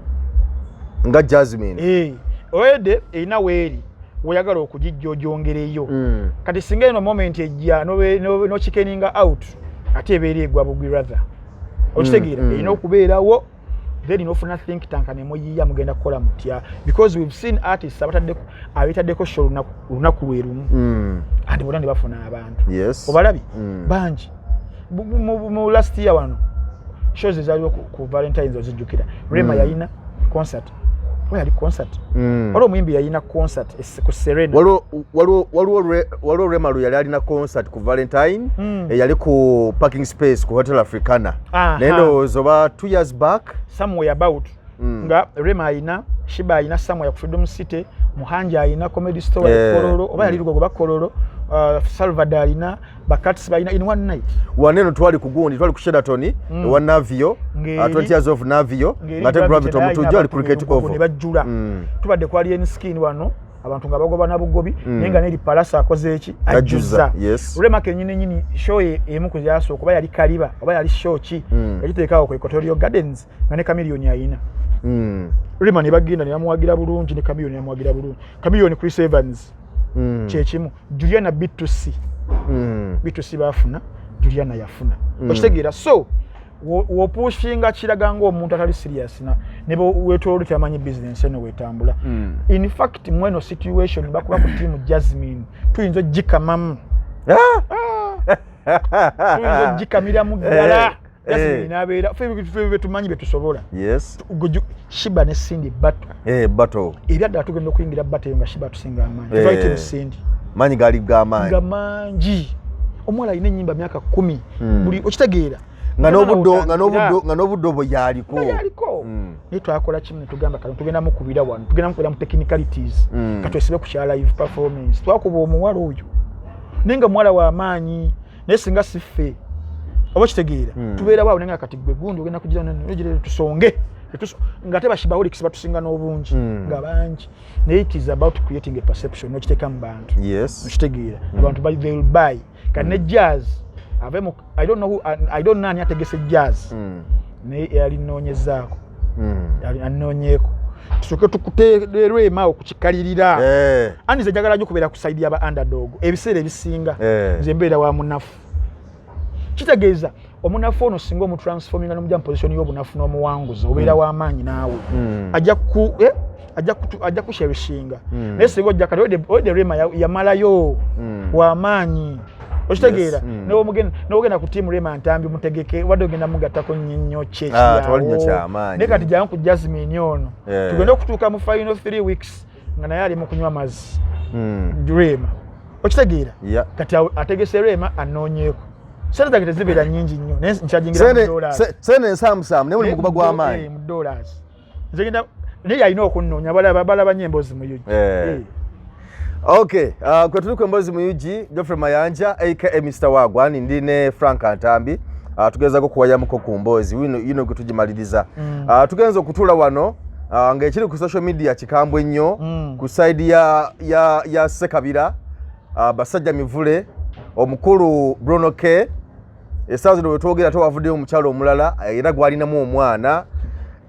nga Jazmine oyede erina weeri oyagala okugijjojjongereyo kati singa eno moment ejja no chickeninga out ate ebeera egwa bugwi rather okitegeera erina okubeerawo then ofuna think tank ne moyiya mugenda kukola mutya because we've seen artists abitaddeko show lunaku lwerumu andi bona ne bafuna abantu obalabi bangi mu last year wano shows ezaliwo ku Valentine's ozijjukira Rema yalina concert wali concert waliwo omuyimbi yalina concert ku Serena waliwo Rema yali alina concert ku Valentine yali ku parking space ku Hotel Africana nendo zoba 2 years back somewhere about nga Rema ayina Shiba ayina somewhere ku Freedom City Muhanja ayina comedy store ya Kololo oba yali lugo bakkololo Salvador alina bakats bayina in one night waneno twali kugundi twali ku Sheraton wa Navio 20 years of Navio ngate Gravity omutujjo ali cricket over ne bajjula tubadde kwali en skin wano abantu nga bagoba nabugobi nenga neri palasa akoze eki ajjuza Rema kenyini show emu kujaso kuba yali kaliba oba yali show ki yagiteekawo ku Equatorial Gardens nga ne Chameleone ayina Rema ne bagenda ne yamuwagira bulungi ne Chameleone yamuwagira bulungi Chameleone Chris Evans kyekimu Juliana B2C B2C bafuna Juliana yafuna okitegeera so wopushinga kiraga ngo omuntu atali serious na nebo wetolo kyamanyi business eno wetambula in fact mweno situation bakuba ku team Jazmine tuyinzo jikamamu tuyinzo jikamira mudala Jazmine nabeera febe tumanyi betusobola Shiba ne Cindy battle ebyadda tugenda okuyingira battle nga Shiba tusinga amanyi right in Cindy manyi gali gamanji omuwala alina ennyimba myaka 10 buli okitegeera nga n'obuddo bwe yaliko naye twakola kimu tugamba kati tugenda mukubira wano tugenda mukubira mu technicalities katwesibe ku kya live performance twakuba omuwala oyo naye nga muwala w'amaanyi naye singa siffe oba kitegeera tubeera waawo nenga kati gwe gundi ogenda kugira nogere tusonge nga te Bashiba Olix batusinga n'obungi nga bangi naye it is about creating a perception nokiteeka mu bantu okitegeera abantu they will buy kati ne jazz avemo I don't know ani ategese jazz naye yali nonyezaako yali anonyeeko tusoke tukuteerwe Rema okukikalirira ani ze jagala nnyo kubeera ku side y'aba underdog ebiseera ebisinga nze mbeera wa munafu kitegeeza omunafu ono singa omutransforminga n'omujja mu position y'obunafu n'omuwanguzi obeera w'amaanyi naawe ajja kusherishinga naye singa ojja kati ode Rema yamalayo w'amaanyi okitegeera n'ogenda ku tiimu Rema Ntambi mutegeke wadde ogenda mugattako nnyo kyekiyawo naye kati jyamu ku Jazmine ono tugenda okutuuka mu final 3 weeks nga naye ali mu kunywa mazzi Rema okitegeera kati ategese Rema anoonyeeko sente zange tezibeera nnyingi nnyo naye nkyajingira mu dollars sente ensaamusaamu naye buli mukuba gw'amaanyi mu dollars nzegenda naye yalina okunnoonya balaba nnyo emboozi mu yugi Okay, kwe tuli ku emboozi mu yugi Geoffrey Mayanja aka Mr. Wagwan ndi ne Frank Ntambi tugezaako kuwayamuko ku mboozi yino gwe tugimaliriza tugenza okutuula wano ng'ekiri ku social media kikambwe nnyo ku side ya Ssekabira basajja mivule omukulu Bruno K essaawa zino wetwogera tewavuddeyo omukyalo omulala era gwalinamu omwana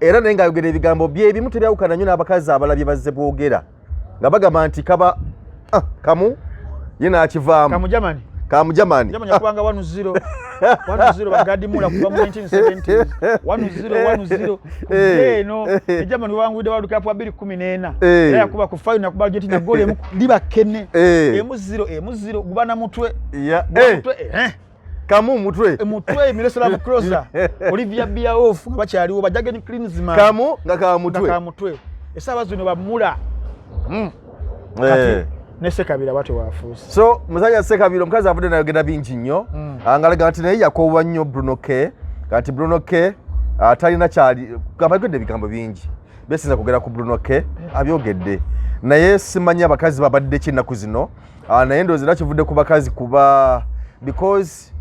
era naye ng'ayogera ebigambo byebimu tebyawukana nnyo n'abakazi abalabye bazze bwogera nga bagamba nti kaba kamu ye n'akivaamu kamujamani yakubanga 1-0 bagadimula kuva mu 1970s 1-0 eno ejamani wangudde World Cup wa 2014 era yakuba ku final yakuba Argentina goal emu liba kene emu 0 gubana mutwe kamu mutwe Miroslav Klose Olivia Biaoff bakyaliwo Bajagen Klinsmann kamu nga kamutwe esaawa zino bamula kati ne Ssekabira bwatyo waafuuse so musajja Ssekabira omukazi avudde nayogera bingi nnyo ngalaga nti naye yakoowa nnyo Bruno K kati Bruno K talina kyali kabagodde ebigambo bingi besinza kugera ku Bruno K abyogedde naye simanyi abakazi babadde kinnaku zino naye ndowooza era kivudde ku bakazi kuba because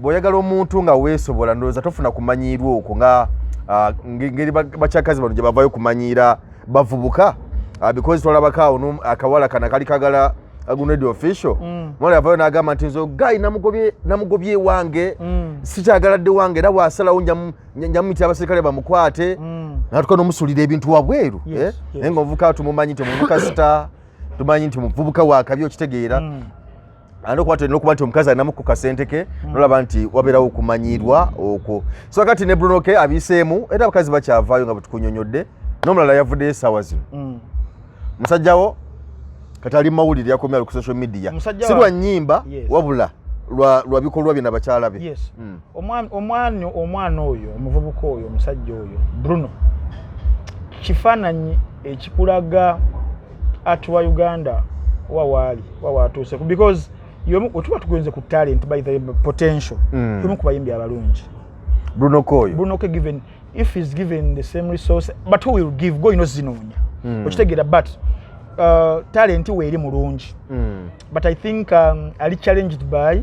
bw'oyagala omuntu nga weesobola ndowooza tofuna kumanyirwa okwo nga ngeri bakyakazi bano gye bavayo kumanyira bavubuka because tolabakaawo akawala kana kali kagala agunedi official mwala yavayo n'agamba nti nzo gayi namugobye wange sikyagaladde wange era bw'asalawo njamuyitira abaserikale bamukwate natuka n'omusuulira ebintu wabweru naye ng'omuvubuka tumumanyi nti omuvubuka sita tumanyi nti muvubuka wakabi okitegeera ate okuba tulina okuba nti omukazi alinamu ku kasente ke nolaba nti wabeerawo okumanyirwa okwo so kati ne Bruno K abiseemu era abakazi bakyavaayo nga bwetukunyonyodde n'omulala yavuddeyo essaawa zino musajjawo kati ali mawulire yakomya ku social media si lwa nnyimba wabula lwa bikolwa byena bakyala be omwana oyo omuvubuka oyo omusajja oyo Bruno kifaananyi ekikulaga atuwa Uganda wawaatuuse because otuba tugenze ku talent by the potential kimu ku bayimbi abalungi Bruno K given if he's given the same resource but who will give go zinoonya okitegeera but talent we eri mulungi but I think ali challenged by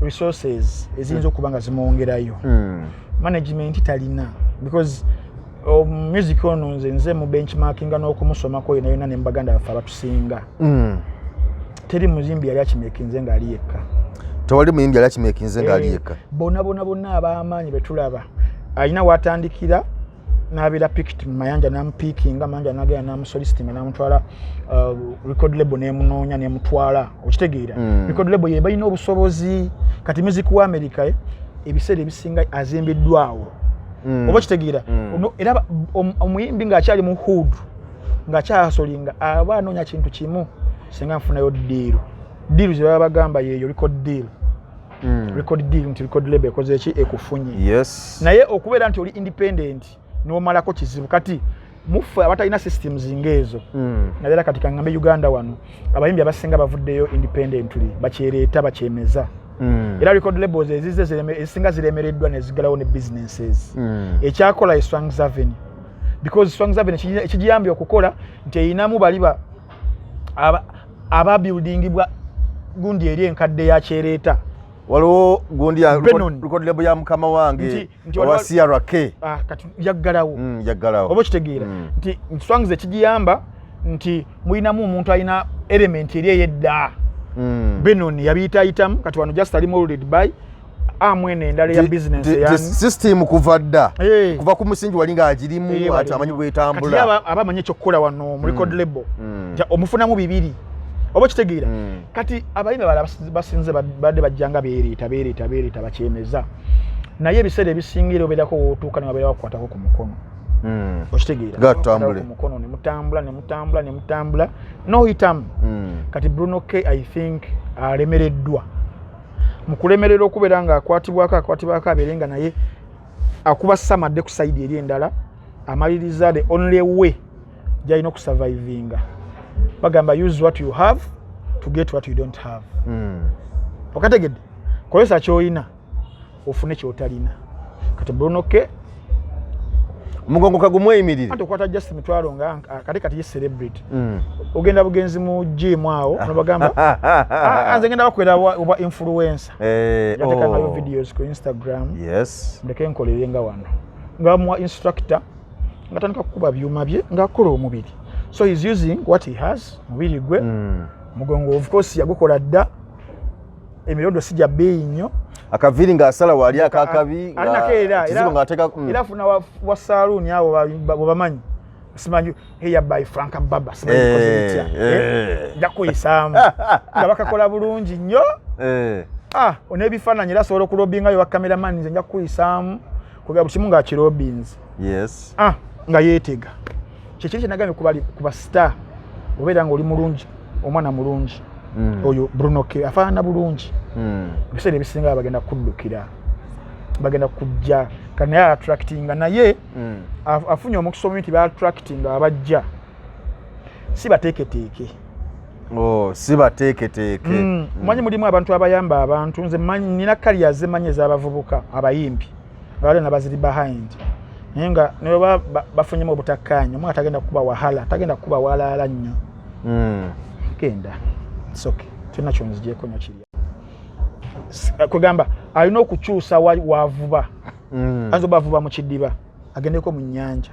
resources eziyinza okuba nga zimwongerayo management talina because music ono nze mu benchmarkinga n'okumusomako yena yona ne mbaganda bafe abatusinga teri muzimbi yali akimekinze nga ali yekka tewali muyimbi yali akimekinze nga ali yekka bonna ab'amaanyi betulaba alina watandikira n'abeera picked mu mayanja n'amupiikinga mayanja n'agenda n'amusolicitinga n'amutwala record label n'emunoonya n'emutwala okitegeera record label ye balina obusobozi kati music wa America ebiseera ebisinga azimbiddwawo oba kitegeera era omuyimbi ng'akyali mu hood ng'akyasolinga aba anoonya kintu kimu singa nfunayo deal ze baba bagamba yeeyo record deal nti record label ekoze eki ekufunye naye okubeera nti oli independent n'omalako kizibu kati mufe abatalina systems ng'ezo naddala kati kangambe Uganda wano abayimbi abasinga bavuddeyo independently bakyereeta bakyemeza era record labels ezisinga ziremereddwa nezigalawo ne businesses ekyakola Swang's Avenue because Swang's Avenue ekigiyambye okukola nti eyinamu baliba ababuildingibwa gundi eri enkadde yakyereeta waliwo gundi ya record label ya mukama wange wa CRK kati yaggalawo oba kitegeera nti Swang's ekigiyamba nti muyinamu omuntu alina element eri eyedda Benon yabiyitayitamu kati wano just ali molded by amwene endala ya business yani system kuva dda kuva ku musingi wali nga agirimu ati amanyi bwetambula kati abamanyi ekyokukola wano mu record label omufunamu bibiri oba kitegeera kati abayimbi bala basinze badde bajjanga beereeta bakyemeza naye ebiseera ebisingira obeerako wootuuka ne babeera bakwatako ku mukono okitegeera ku mukono nemutambula noyitamu kati Bruno K I think alemereddwa mu kulemerera okubeera nga akwatibwako abeere nga naye akuba samadde ku sayidi eri endala amaliriza the only way gy'alina okusurvivinga bagamba use what you have to get what you don't have okategedde kozesa ky'olina ofune ky'otalina kati Bruno K mugongo kagumweyimirire ate okwata just mitwalo nga kati ye celebrity ogenda bugenzi mu gym awo nobagamba anze ngenda bakwera oba influencer yatekangayo videos ku Instagram ndeke nkolere nga wano nga mu instructor ngatandika kukuba byuma bye ng'akola omubiri so he's using what he has mubiri gwe mugongo of course yagukola dda emirondo sijja beeyi nnyo akaviri nga asala wali akakabi era funa wa saloon abo bamanyi simanyi heya by Frank Baba simanyi kozitya jakuyisaamu nga bakakola bulungi nnyo onebifaananyi era asobola okulobinga yo bakameramani nze njakuyisaamu kugaba kimu nga akirobins nga yeetega kyekiri kyenagambye kuba star obeera nga oli mulungi omwana mulungi oyo Bruno K afaana bulungi ebiseera ebisinga bagenda kuddukira bagenda kujja kanaye attractinga naye afunye omukisa omuti ba-attractinga abajja si bateeketeeke manyi mulimu abantu abayamba abantu nze nina kaliya zemanyi ez'abavubuka abayimbi abali nabaziri behind Nenga ne bafunye mu butakanya mwa tagenda kuba wahala tagenda kuba walala nnyo kenda soke tuna chonzije konyo kiri kugamba alina okukyusa wavuba azo bavuba mu kidiba agendeko mu nyanja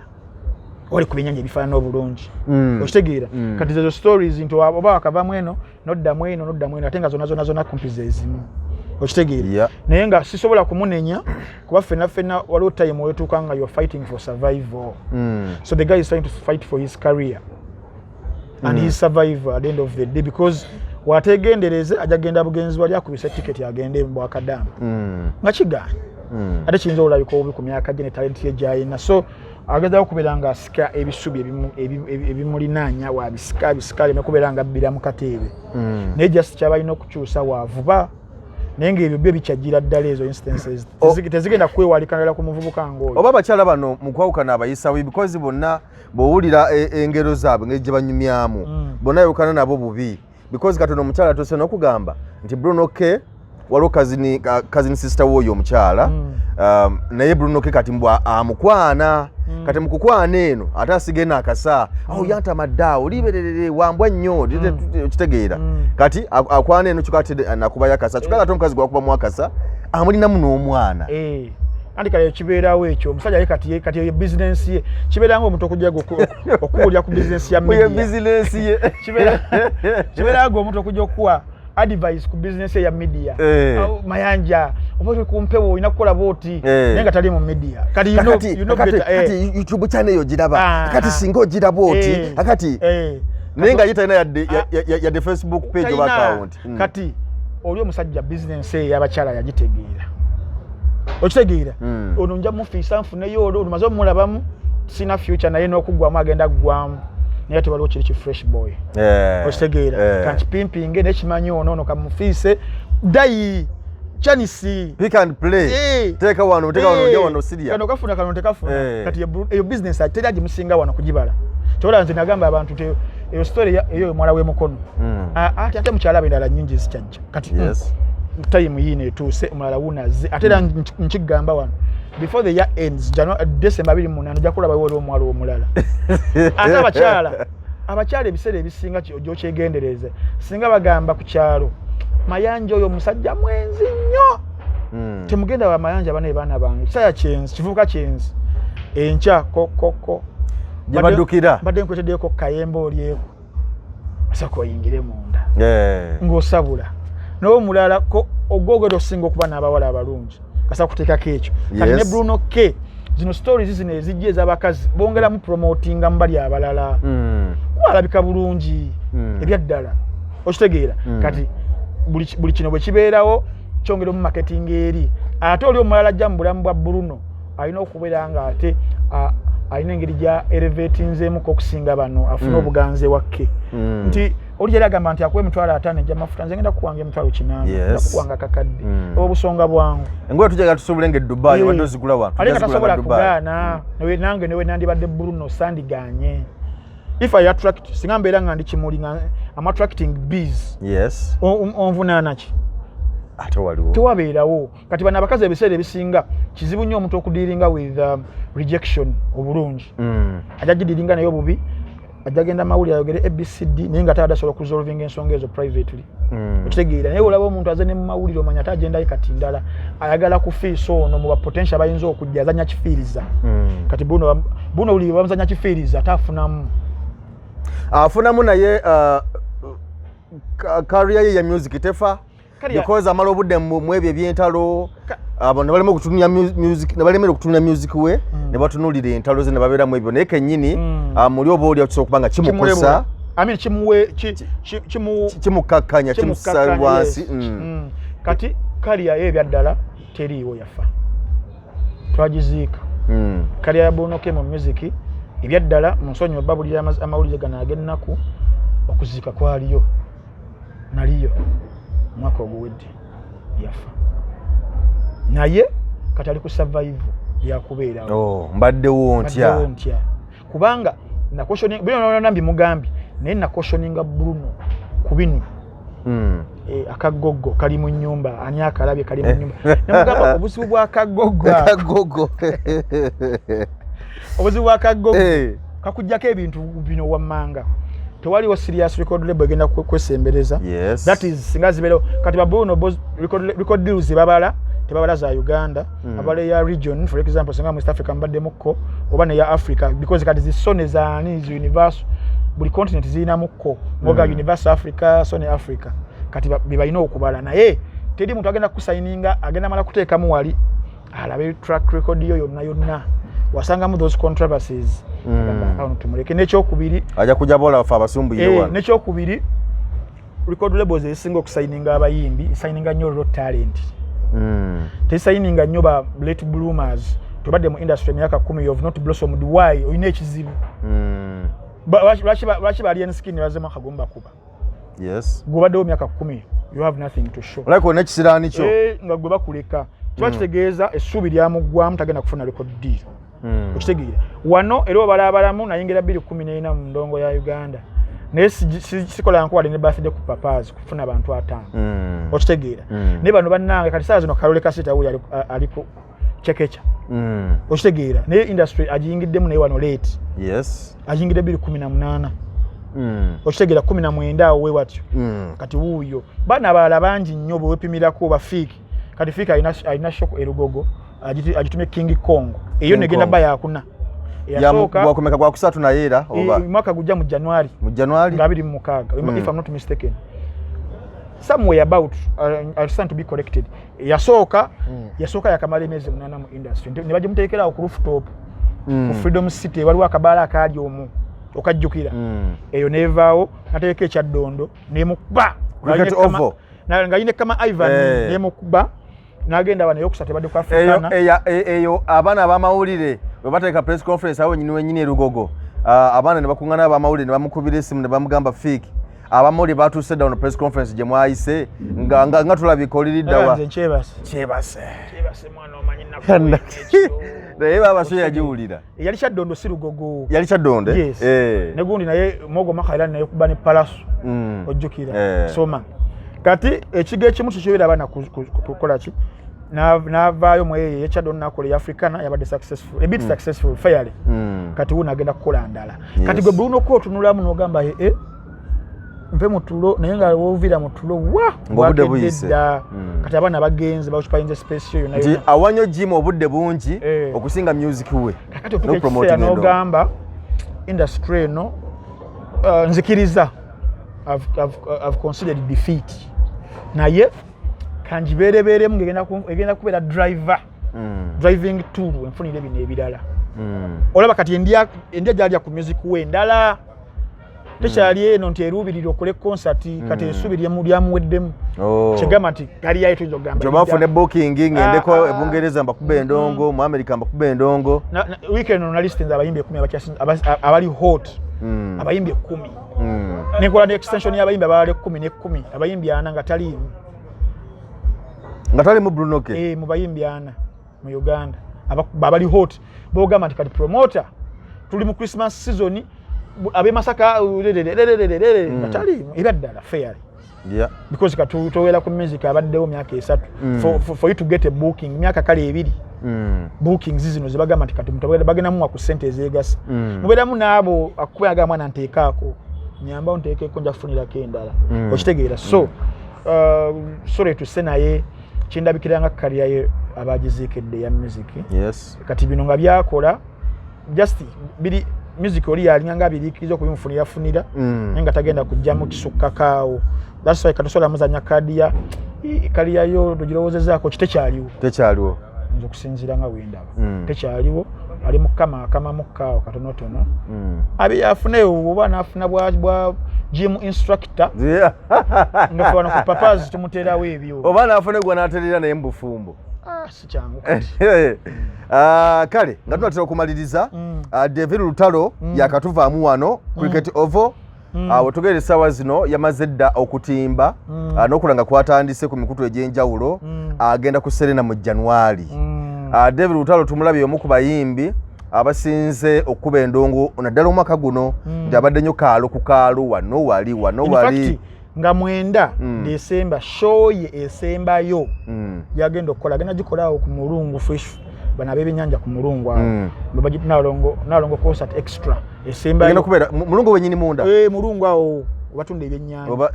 oli ku binyanja bifaana obulungi okitegeera kati zo stories into oba akava mweno nodda mweno atenga zona kumpiza ezimu okitegeera naye nga sisobola kumunenya kuba fena waliwo time wetuuka nga you're fighting for survival so the guy is trying to fight for his career and his survival at the end of the day because wategendereze ajagenda bugenzi wali akubisa ticket agende mu akadamu nga kiganye ate kiyinza olabika obubi ku myaka gye ne talent ye gyayina so ageza okubeera nga asika ebisubi ebimulinaanya wabisika leme kubeera nga bbira mu kateebe naye just kyabalina okukyusa waavuba naye ng'ebyo byo bikyajjira ddala ezo instances tezigenda kwewalikanira ku muvubuka ng'oyo oba abakyala bano mu kwawukana abayisawo because bonna bw'owulira engero zaabwe ngeri gye banyumyamu bonna yawukana nabo bubi because katono omukyala tose n'okugamba nti Bruno K waliwo cousin sister w'oyo omukyala naye Bruno K kati mbwa amukwana kati mukukwana eno ate asigena akasa aho yantamaddawo libererere wambwa nnyo okitegeera kati akwana eno kikati nakubayo akasa kikala ate omukazi gwakuba mu akasa amulinamu n'omwana andikale kibeerawo ekyo omusajja ye kati business ye kibeeranga omuntu okujja okuwulira ku business ya media business ye kibeeranga omuntu okujja okuwa advice ku business ya media mayanja omuntu kumpewo ina kukola boti nenga tali mu media kati you know better kati YouTube channel yo jiraba kati singo jiraba oti akati nenga yita ina ya the Facebook page wa account kati oli omusajja business ye abakyala yagitegeera okitegeera ono nja mufisa nfuneyo olwo mazo mulabamu sina future naye n'okugwamu agenda kugwamu naye tewaliwo kiri fresh boy okitegeera kanti pimpinge nekimanyi ono kamufise dayi chanisi pick and play teka wano ndio wano siria kano kafuna kano tekafuna kati eyo business ateri agimusinga wano kujibala tola nze nagamba abantu te eyo story eyo mwala we mukono ate mukyala bendala nyingi zikyajja kati time yine tuse omulala wunaze atera nkigamba wano before the year ends December 28 jakula bawo omwalo omulala ate abakyala ebiseera ebisinga kyo kyegendereze singa bagamba ku kyalo mayanja oyo musajja mwenzi nnyo temugenda wa mayanja bane bana bange saya chenzi kivuka chenzi encha kokoko jabadukira badde nkwetedeko kayembo olyeko asako yingire munda ngosabula no mulala ko ogogero singo kuba nabawala abalungi kasa kuteka kecho kati ne Bruno K zino stories zino ezijje ez'abakazi bongera mu promotinga mbali abalala kwalabika bulungi ebyaddala okitegeera kati buli kino bwe kibeerawo kyongera mu marketing eri ate oli omulala ajja mu bulamu bwa Bruno alina okubeera nga ate alina engeri gya elevatinzeemuko okusinga bano afuna obuganze wakke nti oli yali agamba nti akuwa emitwalo 5 ejja mafuta nze ngenda kuwanga emitwalo 9 nakuwanga kakadde obusonga bwangu engoye tujagala tusobole Dubai wadde ozigula wa ali katasobola kugaana nange newe nandibadde Bruno sandiganye if I attract singa mbeera nga ndi kimuli nga I'm attracting bees onvunaana ki ate waliwo tewabeerawo kati bano abakazi ebiseera ebisinga kizibu nnyo omuntu okudiringa with rejection obulungi ajagidiringa naye obubi ajagenda mawuli ayogere ABCD naye nga taadasobola kusolvinga ensonga ezo privately okitegeera naye olaba omuntu aze ne mu mawulire omanya ate agendayo kati ndala ayagala kufiisa ono mu bapotential bayinza okujja azanya kifiiriza kati buno uli bamuzanya kifiiriza atafunamu afunamu naye career ye ya music tefa because amala obudde mu ebyo ebyentalo abo ne balema okutunya music ne balemera okutunya music we ne batunulira entalo ze ne babeera mu ebyo naye kennyini muli oba oli akusobola kubanga kimukosa kimukakkanya kimusa wansi kati kaliya ebyaddala teriiwo yafa twagiziika kaliya ya Bruno K mu music ebyaddala munsonyi obabulira amawulire gano ag'ennaku okuziika kwaliyo naliyo mwaka oguwedde yafa naye kati ali ku survive yakubeerawo mbaddewo ntya kubanga Ntambi mugambi naye nakoshoninga Bruno ku bino akagogo kali mu nnyumba ani akalabye kali mu nnyumba namugamba obuzibu bwa akagogo obuzibu bw'akagogo kakujjako ebintu bino wammanga tewaliwo serious record label egenda kwesembereza. That is singa zibeerawo kati babuno record deals babala tebabala za Uganda abale ya region for example singa mu East Africa mbaddemukko oba ne ya Africa because kati zisone zaani zi universe buli continent zina mukko ngoga universe Africa sone Africa kati bibalina okubala naye tedi muntu agenda kusayininga agenda mala kuteekamu wali alabe track record yo yonna wasangamu those controversies tumuleke n'ekyokubiri aja kujabola fa abasumbu yewa n'ekyokubiri record labels esinga okusayininga abayimbi sayininga nnyo raw talent tesayininga nnyo ba late bloomers tubadde mu industry emyaka 10 you've not blossomed why oyina ekizibu lwaki bali enskin bazema kagomba kuba gubaddewo myaka 10 you have nothing to show like nekisiraani kyo nga gwe bakuleka kiba kitegeeza essuubi lyamuggwamu tagenda kufuna record deal okitegeera wano era obalabalamu nayingira 2014 mu ndongo ya Uganda naye sikola nkuwade ne birthday ku papas kufuna abantu 5 okitegeera ne bano bannange kati saa zino Kalole Kasita wuyo aliko chekecha okitegeera naye industry agiyingiddemu naye wano late agiyingidde 2018 okitegeera 19 awo we watyo kati wuuyo bana abalala bangi nnyo bwe wepimirako bafiiki kati fiika alina shoko erugogo agitumye King Kong eyo negenda ba yakuna yasoka gwakomeka gwa kusatu na yera oba mwaka gujja mu January nga 26 if I'm not mistaken somewhere about I stand to be corrected yasoka yakamala emyezi 8 mu industry ne bagimuteekera ku rooftop ku Freedom City waliwo akabala akali omu okajjukira eyo nevaawo nateeka ekyaddondo nemukuba nga yine kama Ivan nemukuba nagenda bana yokusate badde ku Africana eyo abaana abamawulire bwe bateeka press conference awo nyini erugogo abaana ne bakungana abamawulire ne bamukubira esimu ne bamugamba fiki abamawulire batuuse down press conference gye mwayise nga tulabika oliriddawa kyebase mwana omanyi nakko naye babaso yagiwulira yali kyaddondo si Lugogo yali kyaddonde ne gundi naye mogo makaira naye kuba ne palaso ojjukira soma kati ekigo ekimu kikyobera abaana kukola ki n'avaayo mu eyo ekyaddondo nakola ya Africana yabadde successful a bit successful fairly kati wuno agenda kukola ndala kati gwe Bruno ko otunulamu n'ogamba mpe mutulo naye nga woovira mutulo wa ng'obudde buyise kati abaana bagenze bawukipayinza space yo nti awanyo jimu obudde bungi okusinga music we kati otukekiseera n'ogamba industry eno nzikiriza I've considered defeat naye kanjibeerebeeremu egenda kubeera driving tool enfunire bino ebirala olaba kati endya gyalya ku music we endala tekyali eno nti eruubirira okole concert kati essuubi lyamuweddemu kyegamba nti gali yayo tuyinza okugamba kyobafune booking ngendeko ebungereza mbakuba endongo mu America mbakuba endongo weekend ono nalistinza abayimbi 10 abali hot abayimbi 10 nekola ne extension y'abayimbi abalala 10 abayimbi 4 nga tali mu Bruno ke mu bayimbi 4 mu Uganda abali hot bogamba nti kati promoter tuli mu Christmas season abe masaka natali iraddala fairly because katutowera ku music abaddewo myaka 3 for you to get a booking myaka kale 2 bookings zino zibagamba nti kati mutawera bagena mu ku sente ezegasa muberamu nabo akuyaga mwana nteekaako nyamba onteekeko nja kufunira kendala okitegeera so sorry to say naye kindabikiranga career ye abagizikedde ya music kati bino nga byakola just bili music oli yalinganga birikiriza okubimfunira funira nga tagenda kujja mu kisukkakaawo that's why katosola muzanya kadiya kaliya yo tugirowoozezaako kitekyaliwo nze okusinziira nga wendaba tekyaliwo ali mukama mukkaawo katonotono abi yafuneyo oba nafuna bwa gym instructor nga fano ku papas tumuterawo ebyo oba nafune gwa naterera naye mbufumbo si kyangu kati kale nga tunatera okumaliriza David Lutalo yakatuvaamu wano cricket ovo wetugere essaawa zino yamaze dda okutimba n'okulanga kwatandise ku mikutu egy'enjawulo agenda ku Serena mu January. David Lutalo tumulabye omu ku bayimbi abasinze okuba endongo naddala omwaka guno nti abadde nnyo kaalo ku kaalo wano wali nga 9 December show ye esembayo yagenda okukola agenda gikola ku Mulungu fresh bana b'ebyennyanja ku mulungu awo babagit nalongo concert extra esemba ngena kubera mulungu wenyini munda mulungu awo batunda ebyennyanja oba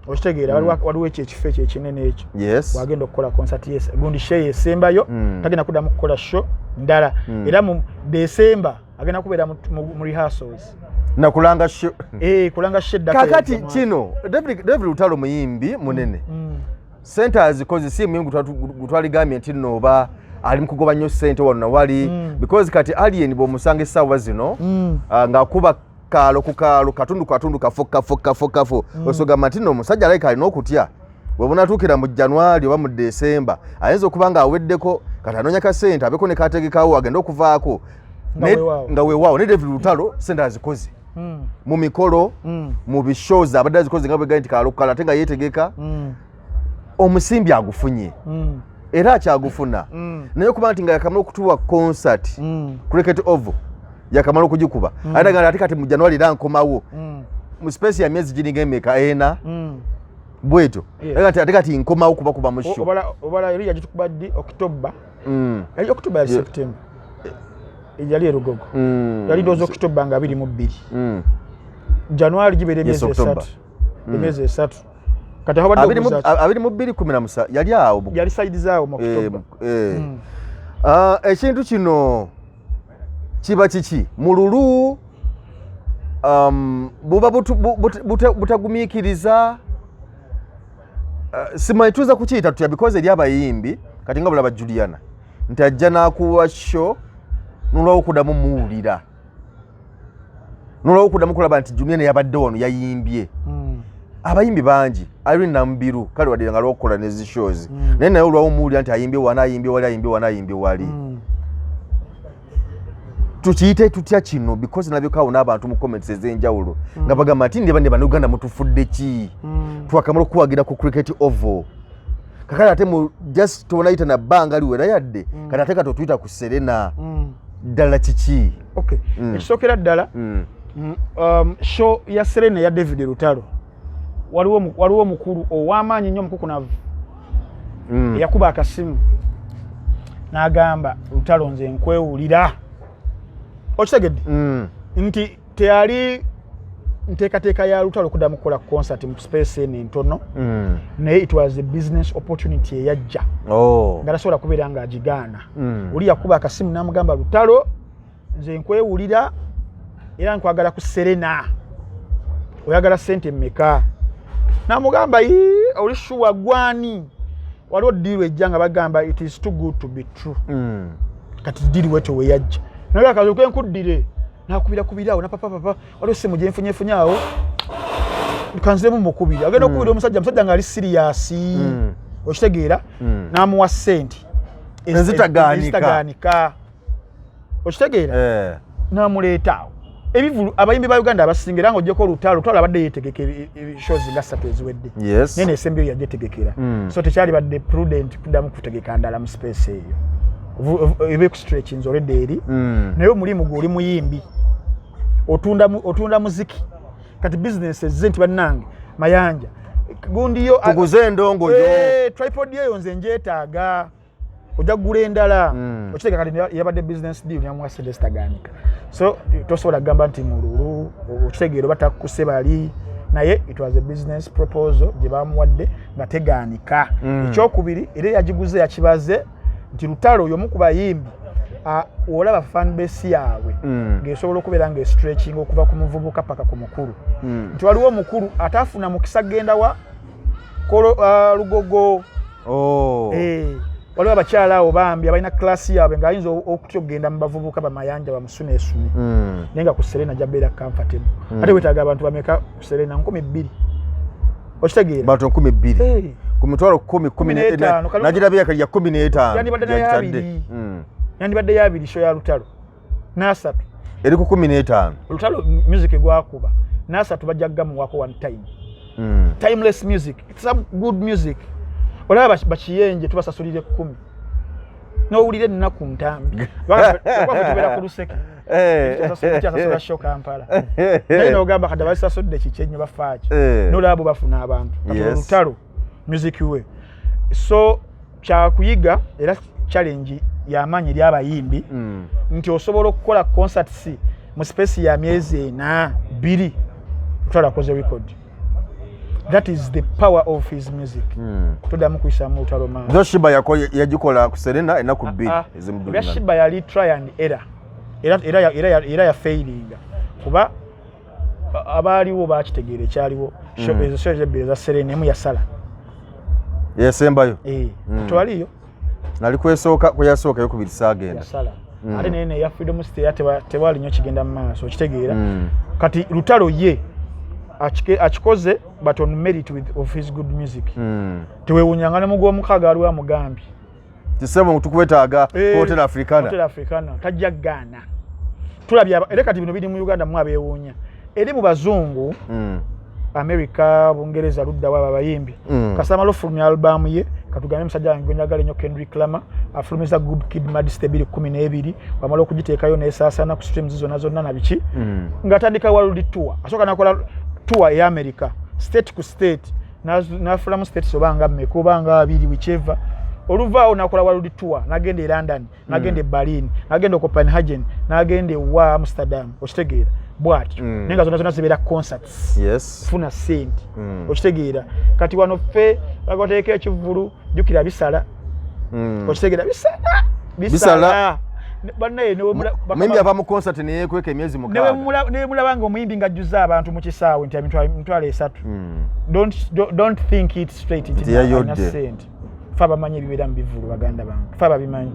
okitegeera waliwo ekifo ekyo ekinene ekyo yes wagenda okukola concert gundi show esembayo tagenda kuddamu kukola show ndala era mu December agenda kubeera mu rehearsals nakulanga show kulanga show kakati kino David Lutalo muyimbi munene centers cause si muyimbi gutwaligamye nti noba ali mkugoba nnyo sente wano wali because kati alien bo musange sawa zino ngakuba kalo kukalo katundu kafo osoga matino musajja like alina okutya webona tukira mu January oba mu December ayinza okubanga aweddeko kati anonya ka sente abeko ne kategekawo agenda okuvaako nga weewaawo ne David Lutalo sente azikoze mu mikolo mu bishows abadde azikoze nga bwe nti kalo kukalo ate nga yeetegeka omusimbi agufunye era akyagufuna naye kuba nti nga yakamala okutuwa concert cricket oval yakamala okugikuba ate nga ate kati mu January era nkomawo mu space ya myezi giringa emeka ena bweto ate kati nkomawo kuba mu show obala eri yagitukuba di October yali October ya September yali erugogo yali dozo October nga 22 January gibere emyezi 3 emyezi 3 kati haba ndo 22 yali awo yali side zaawo mu October ekintu kino kiba kiki mululu buba butagumiikiriza simaituza kukiita tutya because eri abayimbi kati nga bulaba Juliana nti ajja n'akuwa show nolwawo okuddamu muwulira nolwawo okuddamu kulaba nti Juliana yabadde wano yayimbye abayimbi bangi Irene Nambiru kale wadde nga lwokukola nezi shows naye naye olwawo muwulira nti ayimbye wana ayimbye wali tukiyite tutya kino because nabyokawo n'abantu mu comments ez'enjawulo nga bagamba nti ne bannayuganda mutufudde ki twakamala okuwagira ku cricket oval kakale ate mu just tubonayita na bbanga liwera yadde kati ate kati otuyita ku Serena ddala kiki ekisookera ddala show ya Serena ya David Lutalo waliwo mukulu ow'amaanyi nnyo mukukunavu yakuba akasimu n'agamba Lutalo nze nkwewulira okitegedde nti teyali nteekateeka ya Lutalo okuddamu kukola concert mu space eno entono naye it was a business opportunity eyajja nga tasobola kubeera ng'agigaana oli yakuba akasimu n'amugamba Lutalo nze nkwewulira era nkwagala ku Serena oyagala ssente mmeka n'amugamba oli shuwa gwani waliwo ddiiru ejja nga bagamba it is too good to be true kati ddiiru wetyo weyajja naye akazuuka enkuddire nakubira na papa waliwo ssimu gye nfunyefunye awo kanziremu mukubiri agenda okubira omusajja nga ali serious okitegeera n'amuwa ssente ezitagaanika okitegeera n'amuleeta awo ebivulu abayimbi ba Uganda abasinga era ng'ojjeko Lutalo abadde yeetegeka shows nga 3 eziwedde naye n'esembi eyo yagyetegekera so tekyali badde prudent kuddamu kutegeka ndala mu space eyo ebekustretchings already eri naye omulimu gwe oli muyimbi otunda muziki kati business ezenti bannange mayanja gundi yo tuguze endongo yo tripod eyo nze njeetaaga ojja kugula endala okiteeka kati yabadde business deal nyamuwa sente zitagaanika so tosobola kugamba nti mululu okitegeera oba takkuse bali naye it was a business proposal gye bamuwadde nga tegaanika ekyokubiri era yagiguze yakibaze nti Lutalo y'omu ku bayimbi olaba fan base yaabwe ng'esobola okubeera ng'estretching okuva ku muvubuka paka ku mukulu nti waliwo omukulu ataafuna mukisa genda wa Lugogo waliwo abakyala abo bambi abalina klasi yaabwe ng'ayinza okutya okugenda mu bavubuka bamayanja bamusuneesune naye nga ku Serena gy'abeera comfortable ate wetaaga abantu bameka ku Serena 2,000 okitegeera bantu 2,000 ku mitwalo 10 nagirabye yakali ya 15 yandibadde yabiri show ya Lutalo n'asatu eri ku 15 Lutalo music gwakuba n'asatu bajja kugamuwako one time timeless music it's some good music olaba bakiyenje tubasasulire 10 n'owulire ennaku Ntambi bakutubera ku luseke tubasasulira show Kampala naye n'ogamba kati basasudde kikyenyo bafaaki n'olabo bafuna abantu Lutalo music we so kyakuyiga era challenge yamanyi eri abayimbi nti osobola okukola concerts mu space ya myezi 4-2 tutala koze record. That is the power of his music. Todamu kuisamu utaloma. Ndo Shiba yagikola ku Serena enaku 2 ezimudulina. Ya Shiba yali try and error. Era ya failing. Kuba abaliwo bakitegeere kyaliwo. Ezo shoje beza Serena emu yasala. Yasembayo. Twaliyo. Nali kwesooka kuyasooka yokubirisa agenda. Yasala. Ate nene ya Freedom State tewali nnyo kigenda mu maaso kitegeera. Kati lutalo ye achikoze but on merit of his good music. Tewewunyanga ne mugwa mukaga aliwa mugambi. Tisema mutukwetaaga Hotel Africana. Hotel Africana tajja Ghana. Tulabya era kati bino bidi mu Uganda mwabewunya. Eri mu bazungu America Bungereza ludda waba bayimbi. Kasama lo fulumya album ye katugamye musajja ngonyagala nnyo Kendrick Lamar afulumiza Good Kid Mad Stable 12 wamala okugiteekayo n'esaasana ku streams zonna na biki ngatandika world tour asoka nakola tour ya America state ku state na from state sobanga mmekubanga abiri whichever oluvaawo nakola world tour nagende London nagende Berlin nagende Copenhagen nagende wa Amsterdam okitegeera bwati nenga zonna zibera concerts funa sente okitegeera kati wano fe bagoteeka ekivulu jukira bisala okitegeera bisala banne mimi ava mu concert ne kweka emyezi mukaaga ne mulabanga omuyimbi nga jjuza abantu mu kisaawe nti mitwalo 3 don't think it straight it is faba manyi ebibera mu bivulu baganda bange faba bimanyi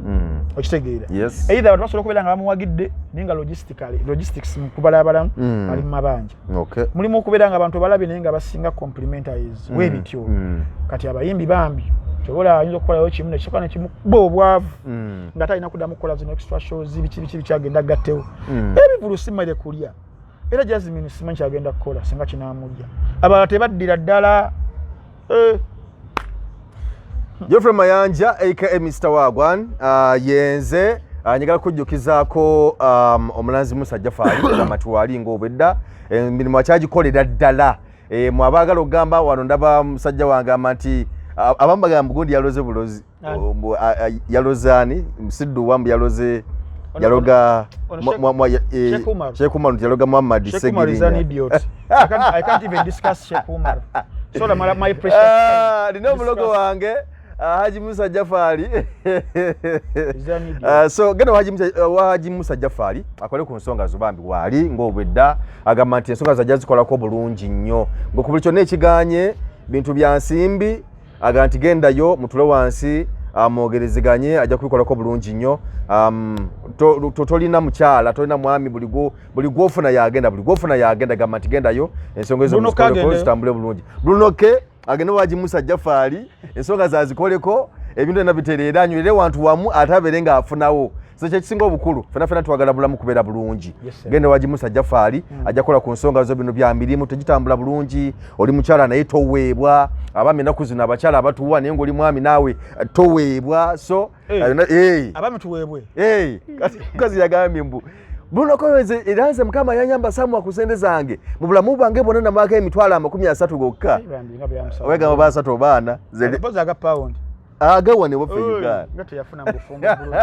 okitegeera either abantu basobola okubeera nga bamuwagidde ninga logistics mu kubalabala ali mu mabanja mulimu okubeera nga abantu balabe naye nga basinga complimentaries webityo kati abayimbi bambi tobola ayinza okukolayo kimu nekisooka nekimu bwobwavu nga talina kuddamu kukola zino extra shows biki kyagenda gattewo ebivulu simaire kulya era Jazmine simanyi kyagenda kukola singa kinaamujja abalala tebaddira ddala Geoffrey Mayanja aka Mr. Wagwan yenze njagala kujjukizaako omulanzi musajja faali amatuwali ng'obwedda emirimu akyagikolera ddala mwabagala okugamba wano ndaba musajja wange ama nti abamu bagamba gundi yaloze bulozi yalozaani Msiddu wambu yaloze yaloga Sheikh Umar yaloga Muhammad Sheikh Umar is an idiot. I can't even discuss Sheikh Umar. So my precious dino mulogo wange Haji Musa Jafari so gano Haji Musa Jafari akole ku nsonga zobambi wali ng'obwedda agamba nti ensonga zajja zikolako bulungi nnyo ng'okubuli kyonna ekiganye bintu bya nsimbi aga nti gendayo mutule wansi amwogerezeganye ajja kubikolako bulungi nnyo tolina mukyala tolina mwami buli gwofuna yagenda gamba nti gendayo ensonga ezo zitambule bulungi Bruno ke agenda Haji Musa Jafari ensonga zazikoleko ebintu nabiterera anywere wantu wamu atabere nga afunawo so kyekisinga obukulu fena twagala bulamu kubeera bulungi genda Haji Musa Jafari ajja kola ku nsonga zo bino bya mirimu tegitambula bulungi oli mukyala naye toweebwa abami enaku zino abakyala abatuwa naye ng'oli mwami naawe toweebwa so abami tuweebwe kazi yagambye mbu Bruno koyeze iranze mukama yanyamba samu akusende zange mu bulamu bwange bonna namaka emitwalo 30 gokka wega mabasa to bana zeli poza ga pound agawane bofeyuka ngato yafuna mbufumbo bulungi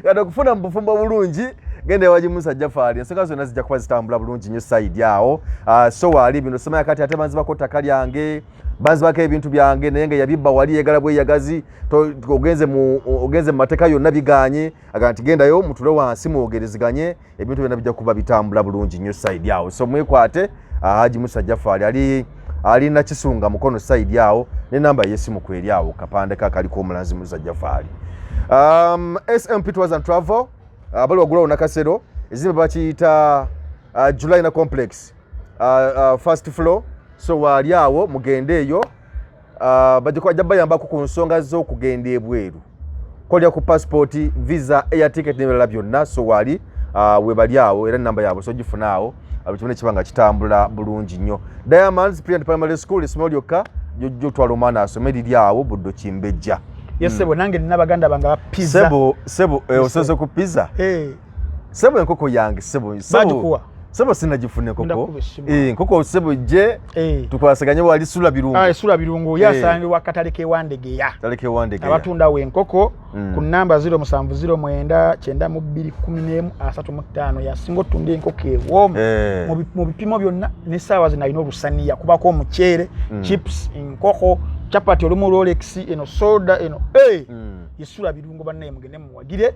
gado kufuna mbufumbo bulungi gende Haji Musa Jafari ensonga zonna zijja kuba zitambula bulungi nnyo side yawo so wali bino sema yakati ate banzi bako takali yange banzi bake ebintu byange naye nga yabibba wali yegala bwe yagazi ogenze mu mateka yonna biganye aganti gendayo mutule wansi mwogereziganye ebintu byonna bijja kuba bitambula bulungi nnyo side yawo so mwekwate Haji Musa Jafari ali na kisunga mukono side yawo ne namba yesimu kweri yawo kapande kakaliko omulanzi Musa Jafari SMP Tours and Travel abali wagula onakasero ezimbe bakiyita July Complex first floor so wali awo mugende eyo bajja bayambako ku nsonga z'okugenda ebweru kolya ku passport visa air ticket n'ebirala byonna so wali webali awo era namba yaabwe so gifuna awo abikibone kibanga kitambula bulungi nnyo Diamonds Primary School isomero lyokka jjo twala omwana asome liri awo buddo Kimbejja Sebo nange nina baganda banga pizza sebo osoze ku pizza sebo enkoko yange sebo badukuwa Sebo sinagifune koko. Nkoko sebo je tukwasaganye wali sula birungo. Sula birungo yasange wakatale ke wandege ya. Taleke wandege. Abatunda we nkoko ku namba 0709 9211 ya singo tunde nkoko ewo. Mu bipimo byonna ne sawa zinalina olusaniya kubako omuchere, chips, nkoko, chapati olumu Rolex eno soda eno yesula birungo banne mugende muwagire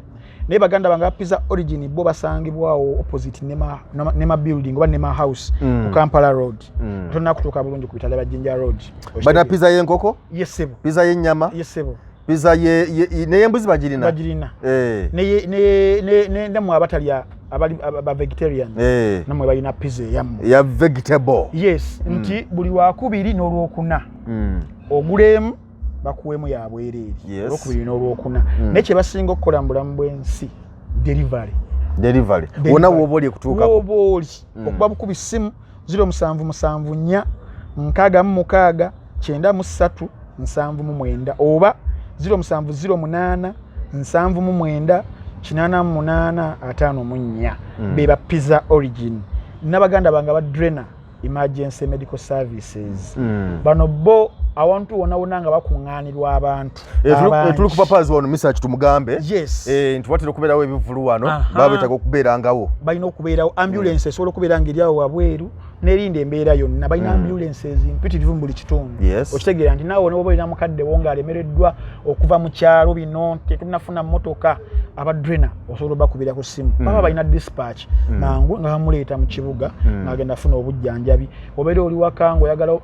ne baganda banga pizza origin bo basangibwawo opposite nema building oba nema house ku Kampala road tonna kutoka bulungi ku Itale Bajinja road bana pizza yenkoko yesebo pizza yenyama yesebo pizza ne yembuzi bagirina ne ndamwe abatali abali aba vegetarian namwe balina pizza ya vegetable yes nti buli wakubiri n'olwokuna ogulemu bakuwemu ya bwereri okubiri n'olwokuna nekye basinga okukola mu bulamu bw'ensi delivery wona woboli kutuuka woboli okuba bukubi simu 0774 6 9 7 oba 0708 7 88 beba pizza origin nabaganda banga ba Drena emergency medical services bano bo awantu wona nga bakunganirwa abantu tuli kupapazi wano message tumugambe ntwatira okubeerawo ebivulu wano babetaka okubeerangawo balina okubeerawo ambulance esobola okubeera ng'eryawo wabweru n'erinda embeera yonna balina ambulances mpitirivu mu buli kitundu okitegeera nti naawe n'oba olina mukadde wo ng'alemereddwa okuva mu kyalo bino tetunafuna mmotoka aba Drena osobola bakubira ku ssimu baba balina dispatch mangu nga bamuleeta mu kibuga ng'agenda afuna obujjanjabi obeera oli waka ng'oyagala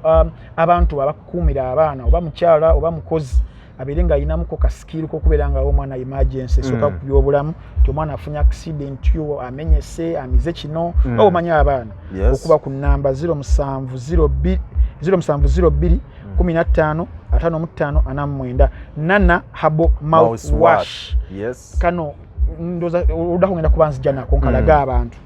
abantu abakuumira abaana oba mukyala oba mukozi abere nga ayinamuko kaskiru kokubeera nga omwana emergency soka ku byobulamu ti omwana afunye accident yo amenyese amize kino omanya abaana okuba ku namba 0702 15 55 nana habo mouthwash kano ndoza odaho ngenda kubanzija nako nkalaga abantu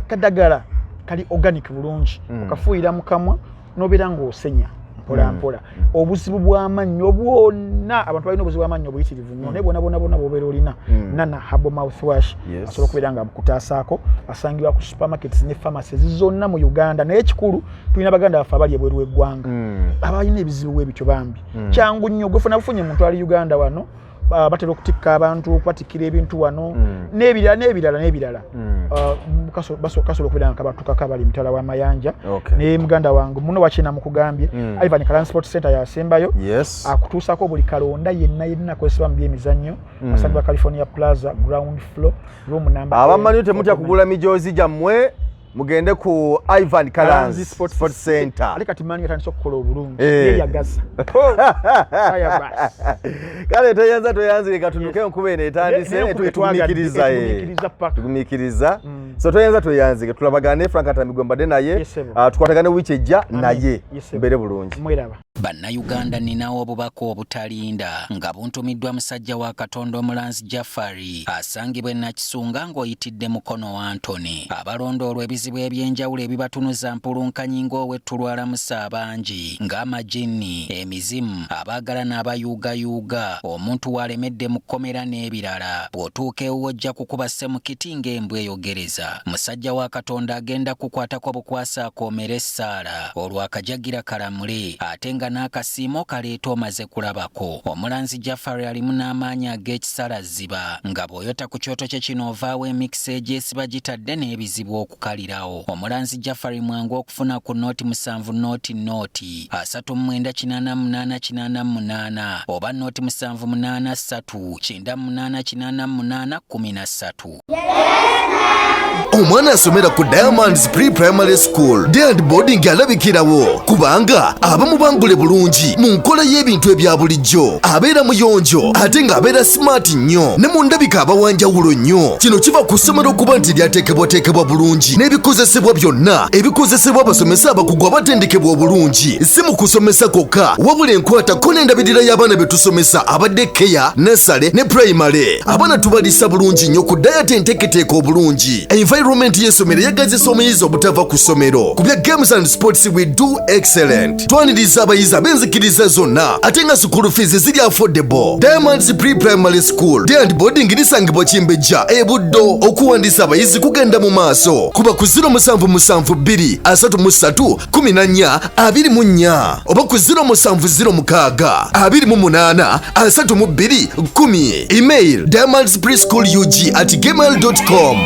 kadagala kali organic bulungi okafuira mu kamwa nobera ngo osenya mpola obuzibu bw'amannyo bwonna abantu balina obuzibu bw'amannyo buyitirivu nnyo naye bonna bw'obeera olina nana habo mouthwash asobola okubeera nga bukutasaako asangibwa ku supermarkets ne pharmacies zonna mu Uganda naye ekikulu tulina baganda baffe abali ebweru w'eggwanga abalina ebizibu bw'ebityo bambi kyangu nnyo gwefuna bufunye muntu ali Uganda wano batera okutikka abantu okubatikira ebintu wano n'ebirala basobola okubeera nga kabatukako abali mitala w'amayanja ne muganda wange muno wakina mukugambye Ivan Transport Center yasembayo akutuusako buli kalonda yenna akozesebwa mu byemizannyo asangibwa California Plaza ground floor room number abamanyi temutya kugula mijoozi gyammwe mugende ku Ivan Kalanzi Sport Center alika timani atandise okukola obulungi yeyagaza kale toyanze katunuke nkuba eno etandise tugumikiriza so toyanze tulabagane Frank Ntambi mbadde naye tukwatagane wiki ejja naye mbere bulungi mweraba Bannayuganda ninawo obubaka obutalinda nga buntumiddwa musajja wa Katonda Omulanzi Jafari asangibwa Nakisunga ng'oyitidde mukono wa Antony abalondoolwa ebizibu ebyenjawulo ebibatunuza mpulunkanyi ng'owetulwala musa abangi ng'amajini emizimu abaagala n'abayuugayuuga omuntu walemedde mu kkomera n'ebirala bw'otuuka ewo ojja kukuba ssemukiti ng'embwa eyogereza musajja wa Katonda agenda kukwatako bukwasa akoomera essaala olwakajagira kalamule ate nga n'akasiimo kaleeta omaze kulabako Omulanzi Jafari alimu n'amaanyi ag'ekisalaziba nga bw'oyota ku kyoto kye kino ovaawo emikisa egyesiba gitadde n'ebizibu okukalirawo Omulanzi Jafari mwangu okufuna ku nooti 7 nooti 38888 oba nooti 783988813 omwana asomera ku Diamonds Pre-Primary School Day and Boarding alabikirawo kubanga abamu bangule bulungi mu nkola y'ebintu ebya bulijjo abeera muyonjo ate ng'abeera smart nnyo ne mu ndabika abawanjawulo nnyo kino kiva ku ssomero okuba nti lyateekebwateekebwa bulungi n'ebikozesebwa byonna ebikozesebwa abasomesa abakugu abatendekebwa obulungi si mu kusomesa kwokka wabula enkwatako n'endabirira y'abaana be tusomesa abadde keya nursery ne primary abaana tubalisa bulungi nnyo ku dayati enteeketeeka obulungi environment y'essomero yagazisa omuyizi obutava ku ssomero ku bya games and sports we do excellent twaniriza abayizi facilities abenzikiriza zonna ate nga school fees ziri affordable. Diamonds Pre-Primary School Day and Boarding lisangibwa Kimbejja e Buddo. Okuwandiisa abayizi kugenda mu maaso kuba ku 0772 oba ku 0706 Email diamondspreschoolug@gmail.com.